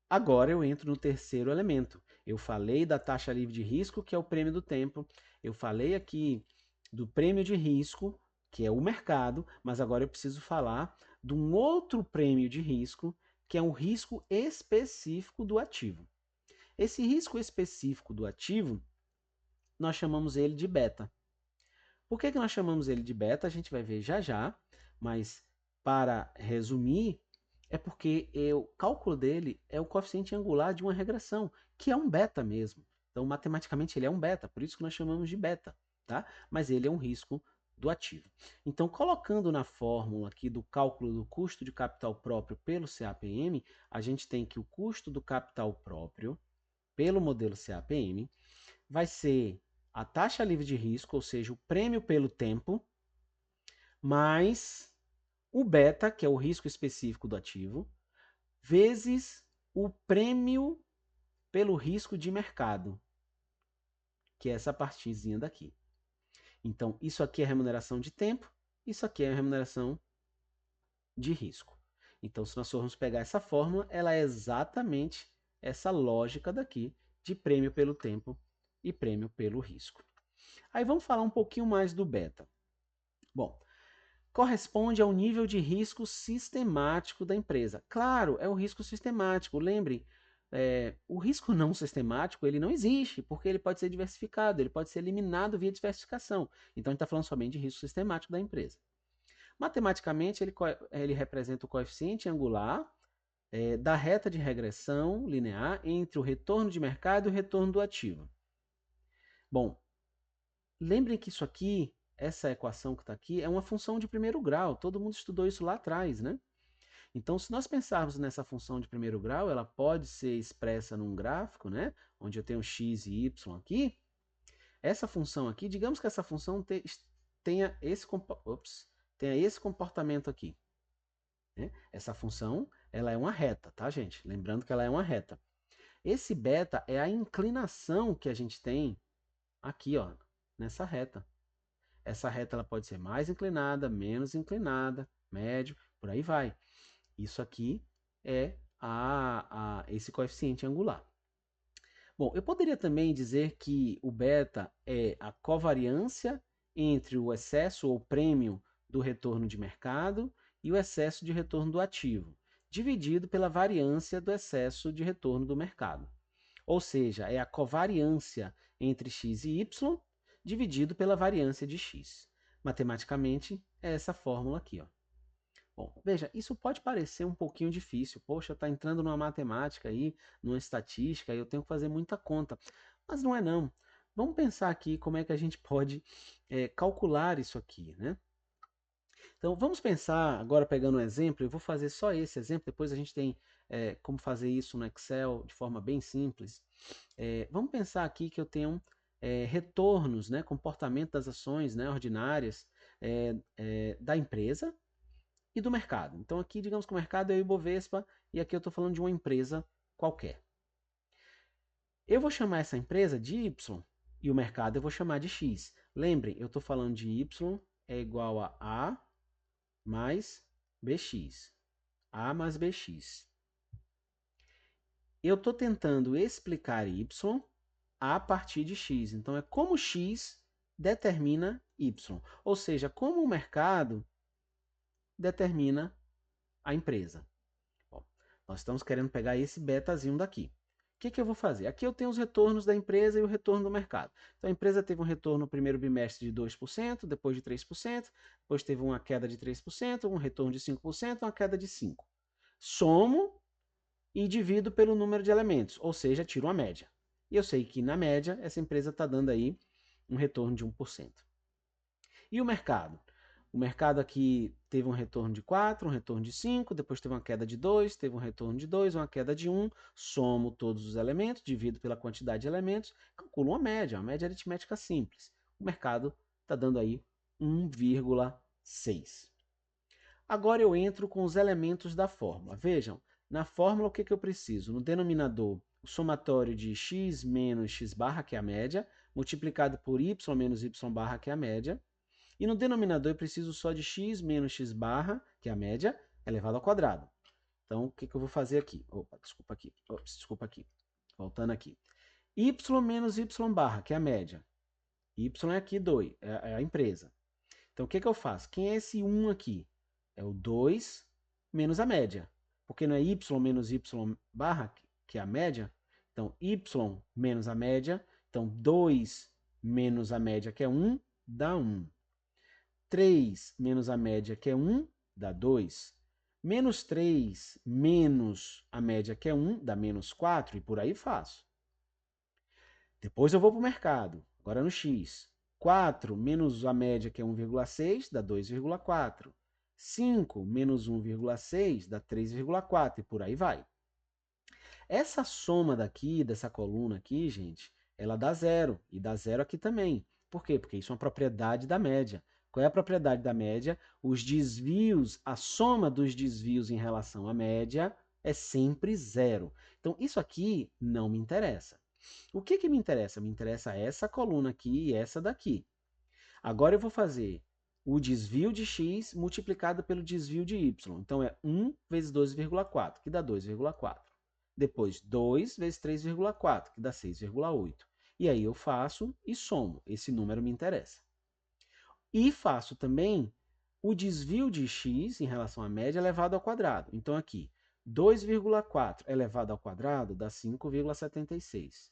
agora eu entro no terceiro elemento. Eu falei da taxa livre de risco, que é o prêmio do tempo. Eu falei aqui do prêmio de risco, que é o mercado, mas agora eu preciso falar de um outro prêmio de risco, que é um risco específico do ativo. Esse risco específico do ativo, nós chamamos ele de beta. Por que nós chamamos ele de beta? A gente vai ver já já, mas para resumir, é porque o cálculo dele é o coeficiente angular de uma regressão, que é um beta mesmo. Então, matematicamente, ele é um beta, por isso que nós chamamos de beta, tá? Mas ele é um risco do ativo. Então, colocando na fórmula aqui do cálculo do custo de capital próprio pelo CAPM, a gente tem que o custo do capital próprio pelo modelo CAPM vai ser a taxa livre de risco, ou seja, o prêmio pelo tempo, mais o beta, que é o risco específico do ativo, vezes o prêmio pelo risco de mercado, que é essa partezinha daqui. Então, isso aqui é remuneração de tempo, isso aqui é remuneração de risco. Então, se nós formos pegar essa fórmula, ela é exatamente essa lógica daqui de prêmio pelo tempo e prêmio pelo risco. Aí vamos falar um pouquinho mais do beta. Bom, corresponde ao nível de risco sistemático da empresa. Claro, é o risco sistemático. Lembre, o risco não sistemático ele não existe, porque ele pode ser diversificado, ele pode ser eliminado via diversificação. Então, a gente está falando somente de risco sistemático da empresa. Matematicamente, ele representa o coeficiente angular da reta de regressão linear entre o retorno de mercado e o retorno do ativo. Bom, lembrem que isso aqui, essa equação que está aqui, é uma função de primeiro grau. Todo mundo estudou isso lá atrás, né? Então, se nós pensarmos nessa função de primeiro grau, ela pode ser expressa num gráfico, né? Onde eu tenho x e y aqui. Essa função aqui, digamos que essa função tenha esse comportamento aqui. Né? Essa função, ela é uma reta, tá, gente? Lembrando que ela é uma reta. Esse beta é a inclinação que a gente tem aqui, ó, nessa reta. Essa reta ela pode ser mais inclinada, menos inclinada, médio, por aí vai. Isso aqui é esse coeficiente angular. Bom, eu poderia também dizer que o beta é a covariância entre o excesso ou prêmio do retorno de mercado e o excesso de retorno do ativo, dividido pela variância do excesso de retorno do mercado. Ou seja, é a covariância entre x e y dividido pela variância de x. Matematicamente, é essa fórmula aqui. Ó. Bom, veja, isso pode parecer um pouquinho difícil. Poxa, está entrando numa matemática aí, numa estatística, eu tenho que fazer muita conta. Mas não é não. Vamos pensar aqui como é que a gente pode calcular isso aqui, né? Então, vamos pensar, agora pegando um exemplo, eu vou fazer só esse exemplo, depois a gente tem como fazer isso no Excel de forma bem simples. Vamos pensar aqui que eu tenho retornos, né, comportamento das ações né, ordinárias da empresa e do mercado. Então aqui, digamos que o mercado é o Ibovespa e aqui eu estou falando de uma empresa qualquer. Eu vou chamar essa empresa de Y e o mercado eu vou chamar de X. Lembrem, eu estou falando de Y é igual a mais bx. A mais bx. Eu estou tentando explicar y a partir de x. Então, é como x determina y. Ou seja, como o mercado determina a empresa. Bom, nós estamos querendo pegar esse betazinho daqui. O que eu vou fazer? Aqui eu tenho os retornos da empresa e o retorno do mercado. Então, a empresa teve um retorno no primeiro bimestre de 2%, depois de 3%, depois teve uma queda de 3%, um retorno de 5%, uma queda de 5%. Somo e divido pelo número de elementos, ou seja, tiro uma média. E eu sei que, na média, essa empresa está dando aí um retorno de 1%. E o mercado? O mercado aqui teve um retorno de 4, um retorno de 5, depois teve uma queda de 2, teve um retorno de 2, uma queda de 1, somo todos os elementos, divido pela quantidade de elementos, calculo uma média aritmética simples. O mercado está dando aí 1,6. Agora eu entro com os elementos da fórmula. Vejam, na fórmula o que eu preciso? No denominador, o somatório de x menos x barra, que é a média, multiplicado por y menos y barra, que é a média. E no denominador eu preciso só de x menos x barra, que é a média, elevado ao quadrado. Então, o que eu vou fazer aqui? Opa, desculpa aqui. Ops, desculpa aqui. Voltando aqui. Y menos y barra, que é a média. Y é aqui 2, é a empresa. Então, o que eu faço? Quem é esse 1 aqui? É o 2 menos a média. Porque não é y menos y barra, que é a média? Então, y menos a média. Então, 2 menos a média, que é 1, dá 1. 3 menos a média, que é 1, dá 2. Menos 3 menos a média, que é 1, dá menos 4, e por aí faço. Depois eu vou para o mercado, agora no x. 4 menos a média, que é 1,6, dá 2,4. 5 menos 1,6 dá 3,4, e por aí vai. Essa soma daqui, dessa coluna aqui, gente, ela dá zero, e dá zero aqui também. Por quê? Porque isso é uma propriedade da média. Qual é a propriedade da média? Os desvios, a soma dos desvios em relação à média é sempre zero. Então, isso aqui não me interessa. O que me interessa? Me interessa essa coluna aqui e essa daqui. Agora eu vou fazer o desvio de x multiplicado pelo desvio de y. Então, é 1 vezes 12,4, que dá 2,4. Depois, 2 vezes 3,4, que dá 6,8. E aí eu faço e somo. Esse número me interessa. E faço também o desvio de x em relação à média elevado ao quadrado. Então, aqui, 2,4 elevado ao quadrado dá 5,76.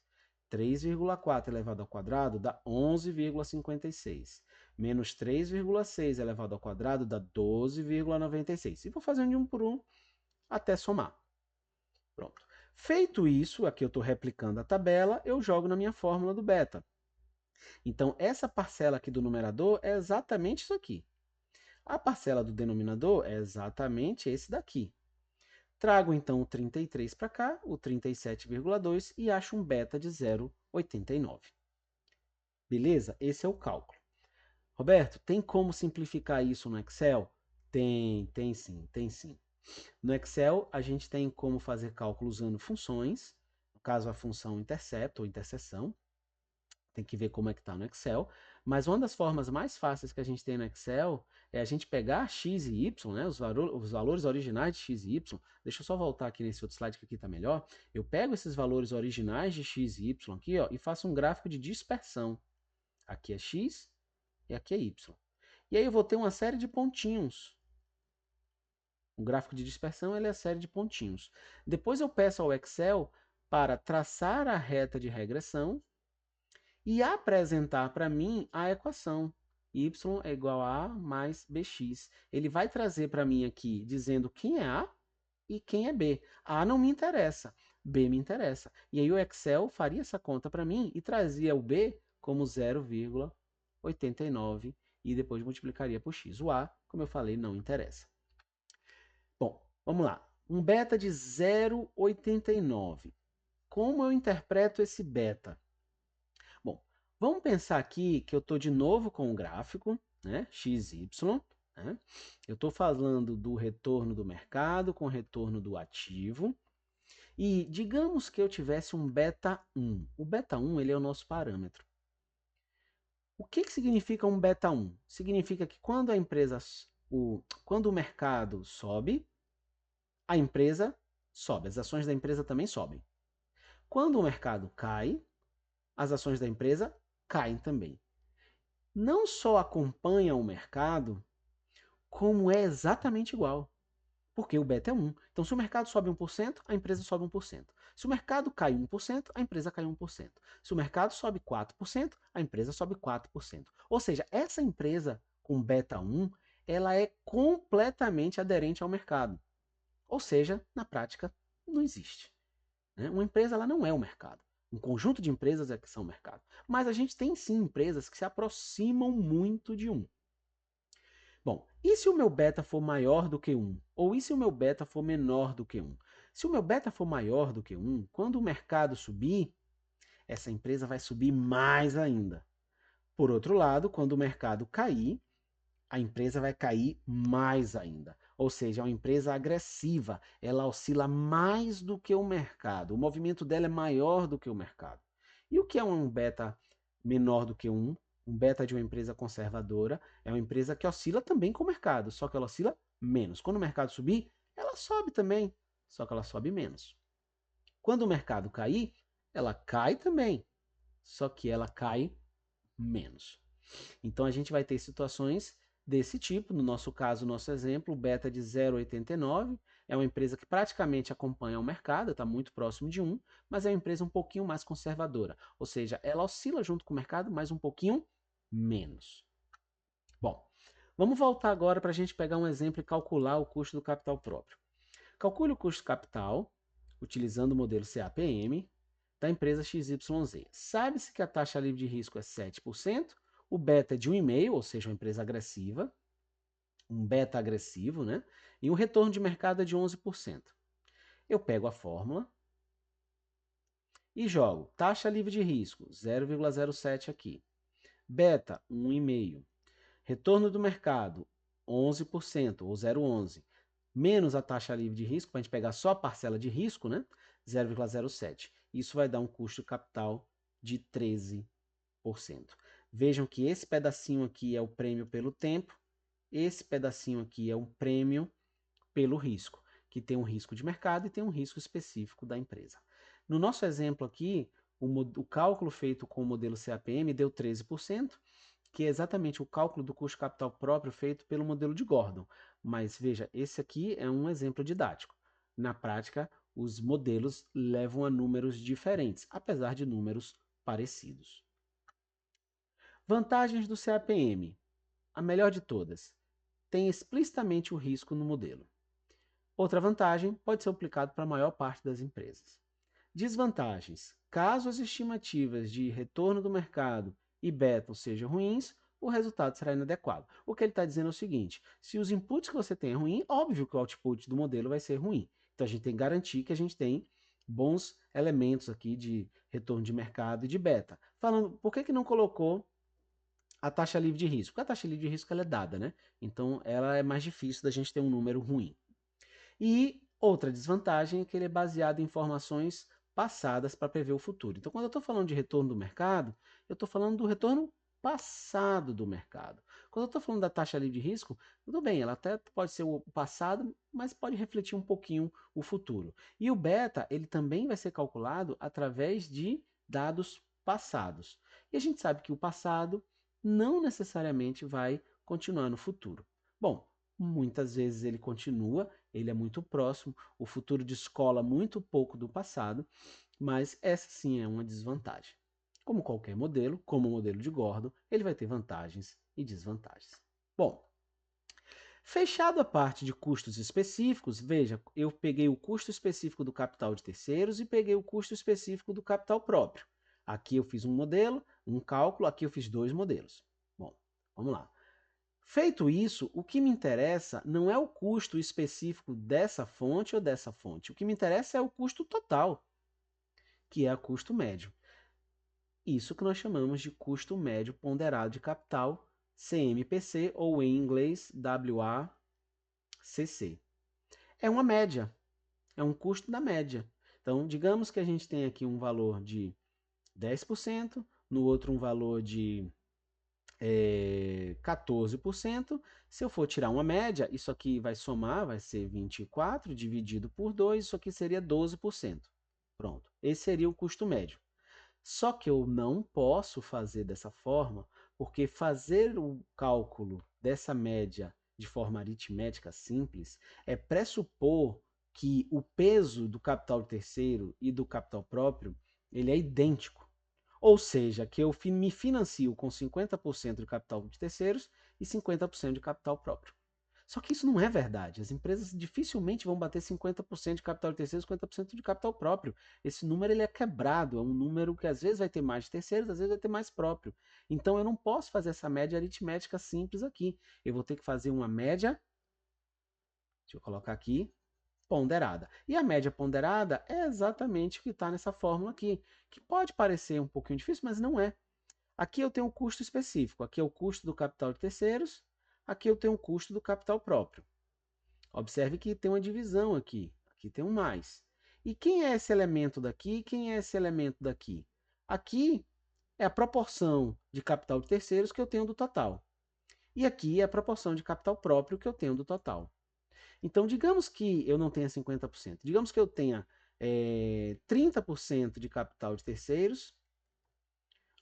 3,4 elevado ao quadrado dá 11,56. Menos 3,6 elevado ao quadrado dá 12,96. E vou fazer de um por um até somar. Pronto. Feito isso, aqui eu estou replicando a tabela, eu jogo na minha fórmula do beta. Então, essa parcela aqui do numerador é exatamente isso aqui. A parcela do denominador é exatamente esse daqui. Trago, então, o 33 para cá, o 37,2, e acho um beta de 0,89. Beleza? Esse é o cálculo. Roberto, tem como simplificar isso no Excel? Tem sim, tem sim. No Excel, a gente tem como fazer cálculo usando funções, no caso a função intercepto ou interseção, tem que ver como é que está no Excel, mas uma das formas mais fáceis que a gente tem no Excel é a gente pegar x e y, né, os valores originais de x e y. Deixa eu só voltar aqui nesse outro slide que aqui está melhor. Eu pego esses valores originais de x e y aqui, ó, e faço um gráfico de dispersão. Aqui é x e aqui é y. E aí eu vou ter uma série de pontinhos. O gráfico de dispersão ele é a série de pontinhos. Depois eu peço ao Excel para traçar a reta de regressão e apresentar para mim a equação y é igual a mais bx. Ele vai trazer para mim aqui dizendo quem é A e quem é B. A não me interessa, B me interessa. E aí o Excel faria essa conta para mim e trazia o B como 0,89 e depois multiplicaria por x. O A, como eu falei, não interessa. Bom, vamos lá. Um beta de 0,89. Como eu interpreto esse beta? Bom, vamos pensar aqui que eu estou de novo com o gráfico, né, XY. Né? Eu estou falando do retorno do mercado com o retorno do ativo. E digamos que eu tivesse um beta 1. O beta 1 ele é o nosso parâmetro. O que significa um beta 1? Significa que quando a empresa quando o mercado sobe, a empresa sobe, as ações da empresa também sobem. Quando o mercado cai, as ações da empresa caem também. Não só acompanha o mercado, como é exatamente igual. Porque o beta é 1. Então, se o mercado sobe 1%, a empresa sobe 1%. Se o mercado cai 1%, a empresa cai 1%. Se o mercado sobe 4%, a empresa sobe 4%. Ou seja, essa empresa com beta 1, ela é completamente aderente ao mercado. Ou seja, na prática, não existe. Né? Uma empresa ela não é o mercado. Um conjunto de empresas é que são o mercado. Mas a gente tem sim empresas que se aproximam muito de um. Bom, e se o meu beta for maior do que 1? Ou e se o meu beta for menor do que 1? Se o meu beta for maior do que 1, quando o mercado subir, essa empresa vai subir mais ainda. Por outro lado, quando o mercado cair, a empresa vai cair mais ainda. Ou seja, é uma empresa agressiva, ela oscila mais do que o mercado. O movimento dela é maior do que o mercado. E o que é um beta menor do que 1? Um beta de uma empresa conservadora é uma empresa que oscila também com o mercado, só que ela oscila menos. Quando o mercado subir, ela sobe também, só que ela sobe menos. Quando o mercado cair, ela cai também, só que ela cai menos. Então a gente vai ter situações desse tipo, no nosso caso, nosso exemplo, o beta de 0,89 é uma empresa que praticamente acompanha o mercado, está muito próximo de 1, mas é uma empresa um pouquinho mais conservadora, ou seja, ela oscila junto com o mercado, mas um pouquinho menos. Bom, vamos voltar agora para a gente pegar um exemplo e calcular o custo do capital próprio. Calcule o custo capital utilizando o modelo CAPM da empresa XYZ. Sabe-se que a taxa livre de risco é 7%, o beta é de 1,5, ou seja, uma empresa agressiva, um beta agressivo, né? E o retorno de mercado é de 11%. Eu pego a fórmula e jogo taxa livre de risco, 0,07 aqui. Beta, 1,5. Retorno do mercado, 11%, ou 0,11. Menos a taxa livre de risco, para a gente pegar só a parcela de risco, né? 0,07. Isso vai dar um custo capital de 13%. Vejam que esse pedacinho aqui é o prêmio pelo tempo, esse pedacinho aqui é um prêmio pelo risco, que tem um risco de mercado e tem um risco específico da empresa. No nosso exemplo aqui, o cálculo feito com o modelo CAPM deu 13%, que é exatamente o cálculo do custo capital próprio feito pelo modelo de Gordon. Mas veja, esse aqui é um exemplo didático. Na prática, os modelos levam a números diferentes, apesar de números parecidos. Vantagens do CAPM. A melhor de todas, tem explicitamente o risco no modelo. Outra vantagem pode ser aplicado para a maior parte das empresas. Desvantagens. Caso as estimativas de retorno do mercado e beta sejam ruins, o resultado será inadequado. O que ele está dizendo é o seguinte: se os inputs que você tem é ruim, óbvio que o output do modelo vai ser ruim. Então a gente tem que garantir que a gente tem bons elementos aqui de retorno de mercado e de beta. Falando, por que não colocou a taxa livre de risco? Porque a taxa livre de risco ela é dada, né? Então ela é mais difícil da gente ter um número ruim. E outra desvantagem é que ele é baseado em informações passadas para prever o futuro. Então, quando eu estou falando de retorno do mercado, eu estou falando do retorno passado do mercado. Quando eu estou falando da taxa livre de risco, tudo bem, ela até pode ser o passado, mas pode refletir um pouquinho o futuro. E o beta, ele também vai ser calculado através de dados passados. E a gente sabe que o passado não necessariamente vai continuar no futuro. Bom, muitas vezes ele continua, ele é muito próximo, o futuro descola muito pouco do passado, mas essa sim é uma desvantagem. Como qualquer modelo, como o modelo de Gordon, ele vai ter vantagens e desvantagens. Bom, fechado a parte de custos específicos, veja, eu peguei o custo específico do capital de terceiros e peguei o custo específico do capital próprio. Aqui eu fiz um modelo, um cálculo, aqui eu fiz dois modelos. Bom, vamos lá. Feito isso, o que me interessa não é o custo específico dessa fonte ou dessa fonte. O que me interessa é o custo total, que é o custo médio. Isso que nós chamamos de custo médio ponderado de capital, CMPC, ou em inglês WACC. É uma média, é um custo da média. Então, digamos que a gente tem aqui um valor de 10%, no outro um valor de 14%. Se eu for tirar uma média, isso aqui vai somar, vai ser 24 dividido por 2, isso aqui seria 12%. Pronto, esse seria o custo médio. Só que eu não posso fazer dessa forma, porque fazer o cálculo dessa média de forma aritmética simples é pressupor que o peso do capital terceiro e do capital próprio ele é idêntico. Ou seja, que eu me financio com 50% de capital de terceiros e 50% de capital próprio. Só que isso não é verdade. As empresas dificilmente vão bater 50% de capital de terceiros e 50% de capital próprio. Esse número ele é quebrado, é um número que às vezes vai ter mais de terceiros, às vezes vai ter mais próprio. Então eu não posso fazer essa média aritmética simples aqui. Eu vou ter que fazer uma média, deixa eu colocar aqui, ponderada. E a média ponderada é exatamente o que está nessa fórmula aqui, que pode parecer um pouquinho difícil, mas não é. Aqui eu tenho um custo específico, aqui é o custo do capital de terceiros, aqui eu tenho o custo do capital próprio. Observe que tem uma divisão aqui. Aqui tem um mais. E quem é esse elemento daqui e quem é esse elemento daqui? Aqui é a proporção de capital de terceiros que eu tenho do total. E aqui é a proporção de capital próprio que eu tenho do total. Então, digamos que eu não tenha 50%. Digamos que eu tenha 30% de capital de terceiros.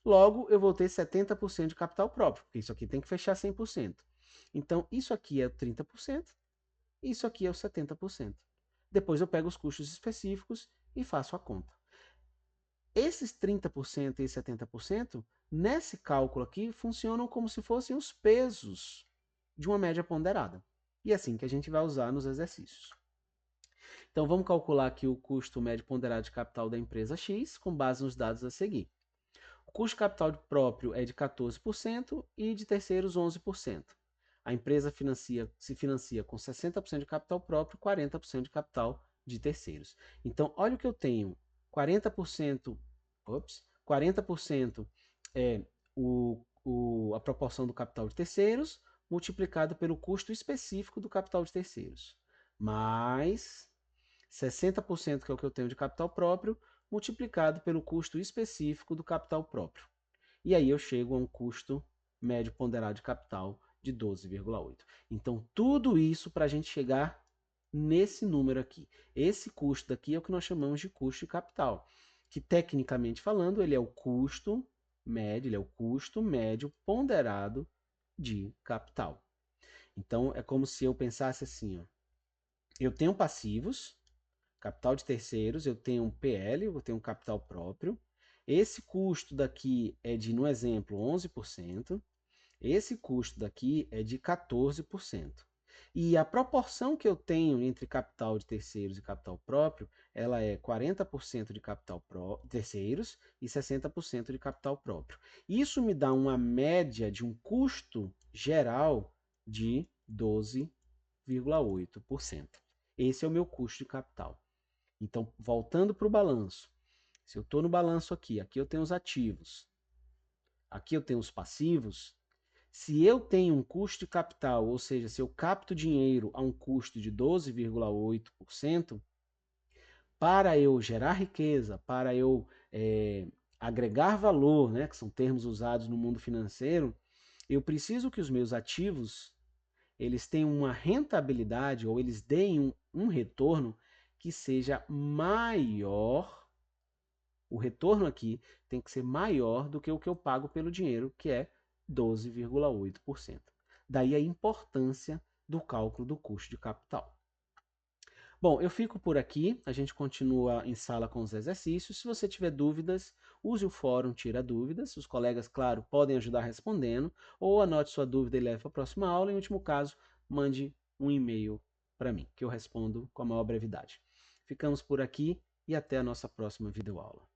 Logo, eu vou ter 70% de capital próprio, porque isso aqui tem que fechar 100%. Então, isso aqui é o 30%. Isso aqui é o 70%. Depois eu pego os custos específicos e faço a conta. Esses 30% e 70%, nesse cálculo aqui, funcionam como se fossem os pesos de uma média ponderada. E é assim que a gente vai usar nos exercícios. Então vamos calcular aqui o custo médio ponderado de capital da empresa X, com base nos dados a seguir. O custo de capital próprio é de 14% e de terceiros 11%. A empresa se financia com 60% de capital próprio e 40% de capital de terceiros. Então, olha o que eu tenho. 40% é a proporção do capital de terceiros multiplicado pelo custo específico do capital de terceiros. Mais 60%, que é o que eu tenho de capital próprio, multiplicado pelo custo específico do capital próprio. E aí eu chego a um custo médio ponderado de capital de 12,8. Então, tudo isso para a gente chegar nesse número aqui. Esse custo daqui é o que nós chamamos de custo de capital, que tecnicamente falando, ele é o custo médio ponderado de capital. Então, é como se eu pensasse assim, ó, eu tenho passivos, capital de terceiros, eu tenho um PL, eu tenho um capital próprio. Esse custo daqui é de, no exemplo, 11%. Esse custo daqui é de 14%. E a proporção que eu tenho entre capital de terceiros e capital próprio, ela é 40% de capital terceiros e 60% de capital próprio. Isso me dá uma média de um custo geral de 12,8%. Esse é o meu custo de capital. Então, voltando para o balanço. Se eu estou no balanço aqui eu tenho os ativos, aqui eu tenho os passivos. Se eu tenho um custo de capital, ou seja, se eu capto dinheiro a um custo de 12,8%, para eu gerar riqueza, para eu agregar valor, né, que são termos usados no mundo financeiro, eu preciso que os meus ativos eles tenham uma rentabilidade ou eles deem um retorno que seja maior. O retorno aqui tem que ser maior do que o que eu pago pelo dinheiro, que é 12,8%. Daí a importância do cálculo do custo de capital. Bom, eu fico por aqui, a gente continua em sala com os exercícios. Se você tiver dúvidas, use o fórum Tira Dúvidas. Os colegas, claro, podem ajudar respondendo, ou anote sua dúvida e leve para a próxima aula. Em último caso, mande um e-mail para mim, que eu respondo com a maior brevidade. Ficamos por aqui e até a nossa próxima videoaula.